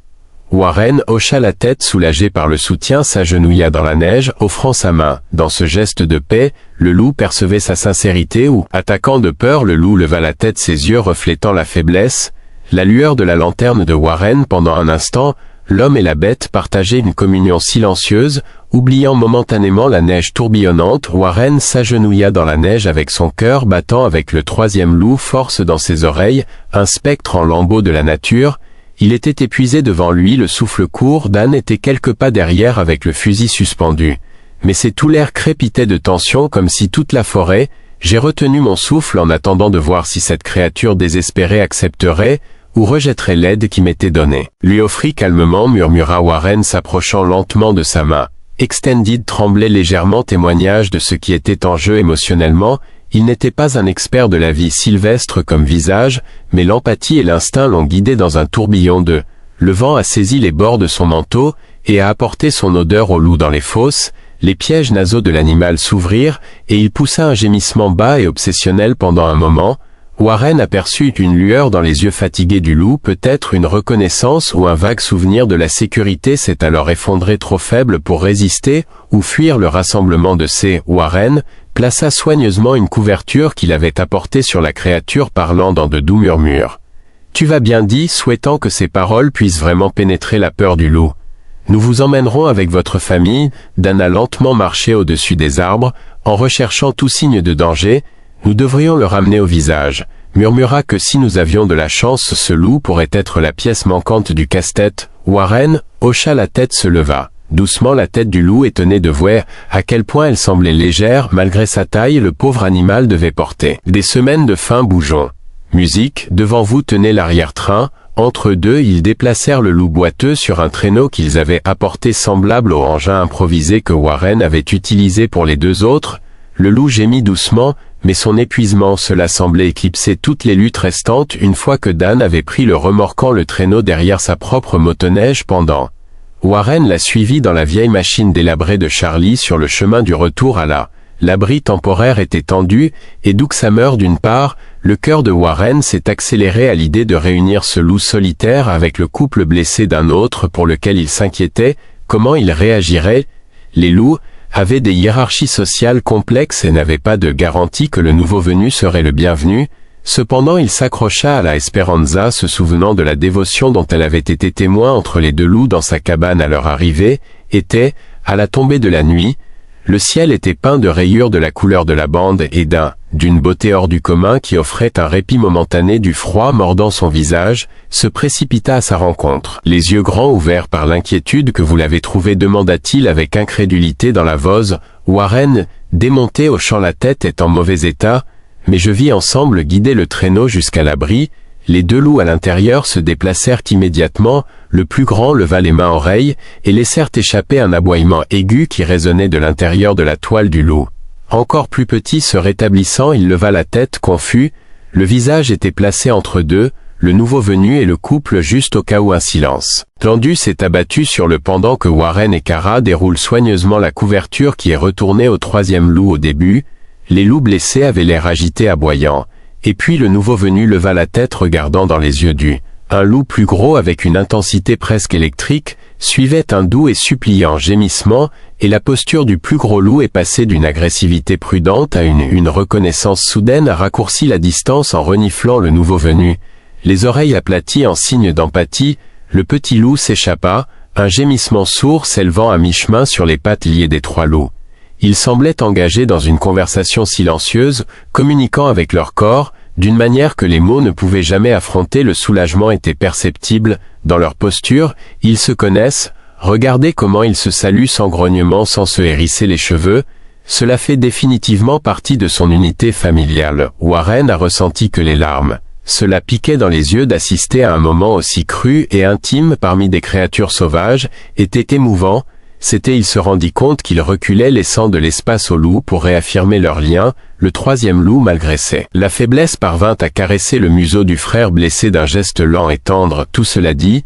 Warren hocha la tête soulagé par le soutien, s'agenouilla dans la neige, offrant sa main. Dans ce geste de paix, le loup percevait sa sincérité ou, attaquant de peur, le loup leva la tête, ses yeux reflétant la faiblesse. La lueur de la lanterne de Warren pendant un instant, l'homme et la bête partageaient une communion silencieuse, oubliant momentanément la neige tourbillonnante. Warren s'agenouilla dans la neige avec son cœur battant avec le troisième loup force dans ses oreilles, un spectre en lambeaux de la nature. Il était épuisé devant lui, le souffle court. Dan était quelques pas derrière avec le fusil suspendu. Mais c'est tout l'air crépitait de tension comme si toute la forêt... J'ai retenu mon souffle en attendant de voir si cette créature désespérée accepterait ou rejetterait l'aide qui m'était donnée. Lui offrit calmement, murmura Warren s'approchant lentement de sa main. Extended tremblait légèrement, témoignage de ce qui était en jeu émotionnellement. Il n'était pas un expert de la vie sylvestre comme visage, mais l'empathie et l'instinct l'ont guidé dans un tourbillon de... Le vent a saisi les bords de son manteau et a apporté son odeur au loup dans les fosses. Les pièges nasaux de l'animal s'ouvrirent et il poussa un gémissement bas et obsessionnel pendant un moment. Warren aperçut une lueur dans les yeux fatigués du loup, peut-être une reconnaissance ou un vague souvenir de la sécurité s'est alors effondré, trop faible pour résister ou fuir le rassemblement de ces. Warren plaça soigneusement une couverture qu'il avait apportée sur la créature, parlant dans de doux murmures. « Tu vas bien, dit, souhaitant que ces paroles puissent vraiment pénétrer la peur du loup. Nous vous emmènerons avec votre famille. » Dan a lentement marché au-dessus des arbres, en recherchant tout signe de danger. « Nous devrions le ramener au visage. » Murmura que si nous avions de la chance, ce loup pourrait être la pièce manquante du casse-tête. Warren hocha la tête, se leva. Doucement, la tête du loup étonnait de voir à quel point elle semblait légère, malgré sa taille. Le pauvre animal devait porter des semaines de fin bougeon. Musique, devant vous tenait l'arrière-train. Entre deux, ils déplacèrent le loup boiteux sur un traîneau qu'ils avaient apporté, semblable au engin improvisé que Warren avait utilisé pour les deux autres. Le loup gémit doucement, mais son épuisement, cela semblait éclipser toutes les luttes restantes une fois que Dan avait pris le remorquant le traîneau derrière sa propre motoneige pendant. Warren la suivit dans la vieille machine délabrée de Charlie sur le chemin du retour à l'abri temporaire était tendu, et d'où que ça meure d'une part, le cœur de Warren s'est accéléré à l'idée de réunir ce loup solitaire avec le couple blessé d'un autre pour lequel il s'inquiétait, comment il réagirait. Les loups avaient des hiérarchies sociales complexes et n'avaient pas de garantie que le nouveau venu serait le bienvenu. Cependant il s'accrocha à la Esperanza, se souvenant de la dévotion dont elle avait été témoin entre les deux loups dans sa cabane à leur arrivée. Était, à la tombée de la nuit, le ciel était peint de rayures de la couleur de la bande et d'une beauté hors du commun qui offrait un répit momentané du froid mordant son visage, se précipita à sa rencontre. Les yeux grands ouverts par l'inquiétude que vous l'avez trouvé, demanda-t-il avec incrédulité dans la vose. Warren, démonté, hochant la tête, est en mauvais état, mais je vis ensemble guider le traîneau jusqu'à l'abri. Les deux loups à l'intérieur se déplacèrent immédiatement, le plus grand leva les mains-oreilles et laissèrent échapper un aboiement aigu qui résonnait de l'intérieur de la toile du loup. Encore plus petit se rétablissant, il leva la tête confus, le visage était placé entre deux, le nouveau venu et le couple juste au cas où un silence tendu s'est abattu sur le pendant que Warren et Kara déroulent soigneusement la couverture qui est retournée au troisième loup au début. Les loups blessés avaient l'air agités, aboyants. Et puis le nouveau venu leva la tête regardant dans les yeux un loup plus gros avec une intensité presque électrique, suivait un doux et suppliant gémissement, et la posture du plus gros loup est passée d'une agressivité prudente à une reconnaissance soudaine, a raccourci la distance en reniflant le nouveau venu. Les oreilles aplaties en signe d'empathie, le petit loup s'échappa, un gémissement sourd s'élevant à mi-chemin sur les pattes liées des trois loups. Ils semblaient engagés dans une conversation silencieuse, communiquant avec leur corps, d'une manière que les mots ne pouvaient jamais affronter. Le soulagement était perceptible dans leur posture, ils se connaissent, regardez comment ils se saluent sans grognement, sans se hérisser les cheveux, cela fait définitivement partie de son unité familiale. Warren a ressenti que les larmes, cela piquait dans les yeux d'assister à un moment aussi cru et intime parmi des créatures sauvages, était émouvant. Il se rendit compte qu'il reculait, laissant de l'espace aux loups pour réaffirmer leur lien. Le troisième loup, malgré la faiblesse, parvint à caresser le museau du frère blessé d'un geste lent et tendre. Tout cela dit,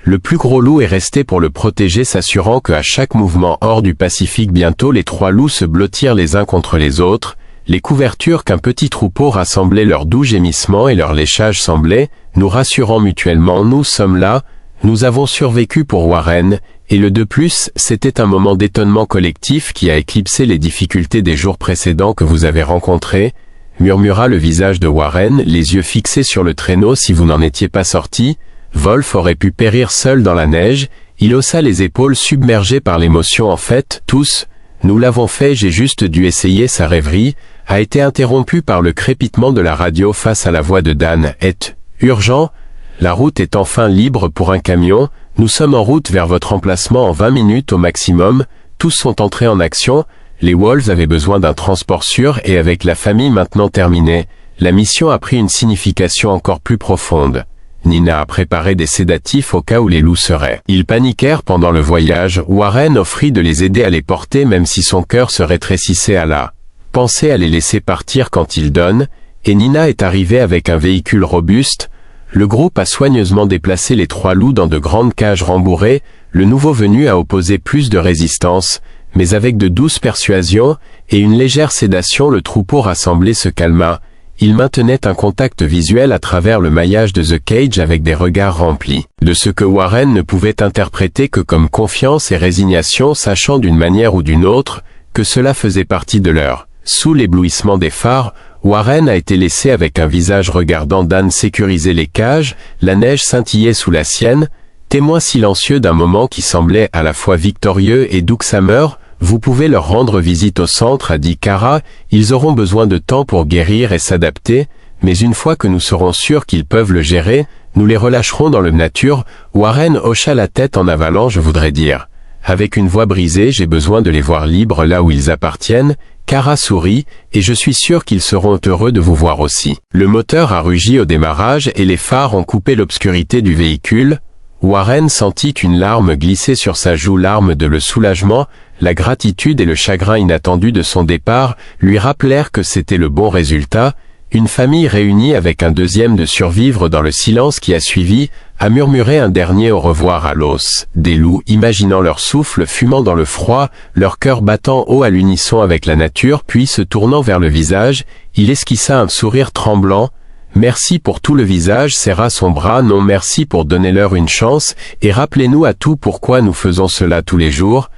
le plus gros loup est resté pour le protéger, s'assurant qu'à chaque mouvement hors du Pacifique, bientôt les trois loups se blottirent les uns contre les autres. Les couvertures qu'un petit troupeau rassemblait, leurs doux gémissements et leur léchage semblaient nous rassurant mutuellement. Nous sommes là, nous avons survécu pour Warren. Et le de plus, c'était un moment d'étonnement collectif qui a éclipsé les difficultés des jours précédents que vous avez rencontrés, murmura le visage de Warren, les yeux fixés sur le traîneau. Si vous n'en étiez pas sorti, Wolf aurait pu périr seul dans la neige. Il haussa les épaules, submergé par l'émotion. En fait, tous, nous l'avons fait, j'ai juste dû essayer. Sa rêverie a été interrompue par le crépitement de la radio face à la voix de Dan. Est urgent, la route est enfin libre pour un camion. Nous sommes en route vers votre emplacement en 20 minutes au maximum. Tous sont entrés en action. Les Wolves avaient besoin d'un transport sûr et avec la famille maintenant terminée, la mission a pris une signification encore plus profonde. Nina a préparé des sédatifs au cas où les loups seraient. Ils paniquèrent pendant le voyage. Warren offrit de les aider à les porter même si son cœur se rétrécissait à la pensée à les laisser partir quand ils donnent, et Nina est arrivée avec un véhicule robuste. Le groupe a soigneusement déplacé les trois loups dans de grandes cages rembourrées. Le nouveau venu a opposé plus de résistance, mais avec de douces persuasions et une légère sédation, le troupeau rassemblé se calma. Il maintenait un contact visuel à travers le maillage de The Cage avec des regards remplis de ce que Warren ne pouvait interpréter que comme confiance et résignation, sachant d'une manière ou d'une autre que cela faisait partie de leur. Sous l'éblouissement des phares, Warren a été laissé avec un visage regardant Dan sécuriser les cages, la neige scintillait sous la sienne, témoin silencieux d'un moment qui semblait à la fois victorieux et doux. Summer, vous pouvez leur rendre visite au centre, a dit Kara, ils auront besoin de temps pour guérir et s'adapter, mais une fois que nous serons sûrs qu'ils peuvent le gérer, nous les relâcherons dans la nature. Warren hocha la tête en avalant, je voudrais dire. Avec une voix brisée, j'ai besoin de les voir libres là où ils appartiennent. Kara sourit, et je suis sûr qu'ils seront heureux de vous voir aussi. Le moteur a rugi au démarrage et les phares ont coupé l'obscurité du véhicule. Warren sentit une larme glisser sur sa joue, larme de le soulagement, la gratitude et le chagrin inattendu de son départ lui rappelèrent que c'était le bon résultat. Une famille réunie avec un deuxième de survivre dans le silence qui a suivi, a murmuré un dernier au revoir à l'os. Des loups, imaginant leur souffle fumant dans le froid, leur cœur battant haut à l'unisson avec la nature, puis se tournant vers le visage, il esquissa un sourire tremblant. Merci pour tout le visage, serra son bras, non merci pour donner leur une chance, et rappelez-nous à tout pourquoi nous faisons cela tous les jours.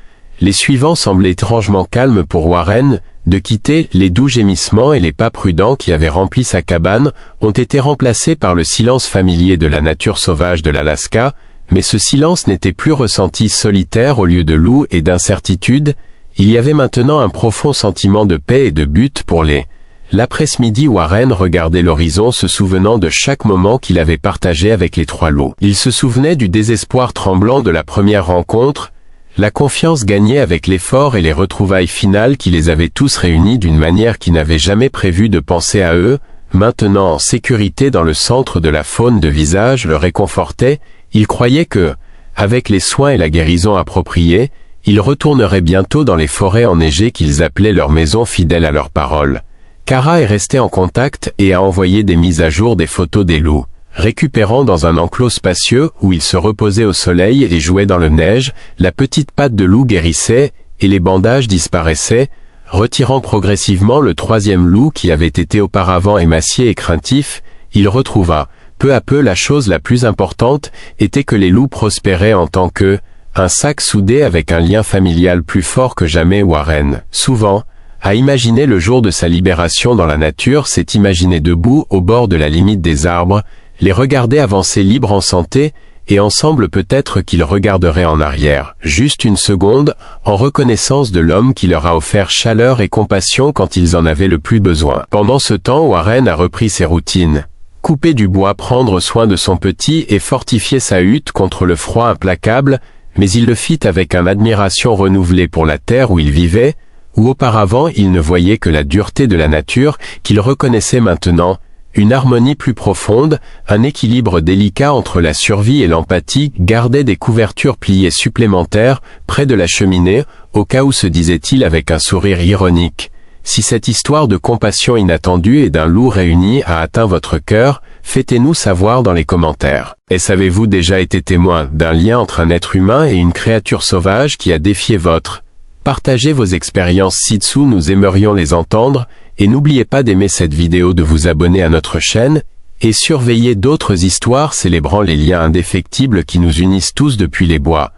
Les suivants semblaient étrangement calmes pour Warren. De quitter, les doux gémissements et les pas prudents qui avaient rempli sa cabane ont été remplacés par le silence familier de la nature sauvage de l'Alaska, mais ce silence n'était plus ressenti solitaire au lieu de loup et d'incertitude, il y avait maintenant un profond sentiment de paix et de but pour les. L'après-midi, Warren regardait l'horizon se souvenant de chaque moment qu'il avait partagé avec les trois loups. Il se souvenait du désespoir tremblant de la première rencontre, la confiance gagnée avec l'effort et les retrouvailles finales qui les avaient tous réunis d'une manière qui n'avait jamais prévu de penser à eux, maintenant en sécurité dans le centre de la faune de visage le réconfortait, il croyait que, avec les soins et la guérison appropriés, ils retourneraient bientôt dans les forêts enneigées qu'ils appelaient leur maison fidèles à leurs paroles. Kara est restée en contact et a envoyé des mises à jour des photos des loups. Récupérant dans un enclos spacieux où il se reposait au soleil et jouait dans la neige, la petite patte de loup guérissait et les bandages disparaissaient, retirant progressivement le troisième loup qui avait été auparavant émacié et craintif, il retrouva, peu à peu la chose la plus importante était que les loups prospéraient en tant que, un sac soudé avec un lien familial plus fort que jamais. Warren, souvent, à imaginer le jour de sa libération dans la nature, s'est imaginé debout au bord de la limite des arbres, les regarder avancer libres en santé, et ensemble peut-être qu'ils regarderaient en arrière, juste une seconde, en reconnaissance de l'homme qui leur a offert chaleur et compassion quand ils en avaient le plus besoin. Pendant ce temps, Warren a repris ses routines. Couper du bois, prendre soin de son petit et fortifier sa hutte contre le froid implacable, mais il le fit avec une admiration renouvelée pour la terre où il vivait, où auparavant il ne voyait que la dureté de la nature, qu'il reconnaissait maintenant, une harmonie plus profonde, un équilibre délicat entre la survie et l'empathie, gardait des couvertures pliées supplémentaires, près de la cheminée, au cas où se disait-il avec un sourire ironique. Si cette histoire de compassion inattendue et d'un loup réuni a atteint votre cœur, faites-nous savoir dans les commentaires. Et avez-vous déjà été témoin d'un lien entre un être humain et une créature sauvage qui a défié votre? Partagez vos expériences ci-dessous, nous aimerions les entendre, et n'oubliez pas d'aimer cette vidéo, de vous abonner à notre chaîne, et surveiller d'autres histoires célébrant les liens indéfectibles qui nous unissent tous depuis les bois.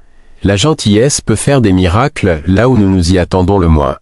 La gentillesse peut faire des miracles là où nous nous y attendons le moins.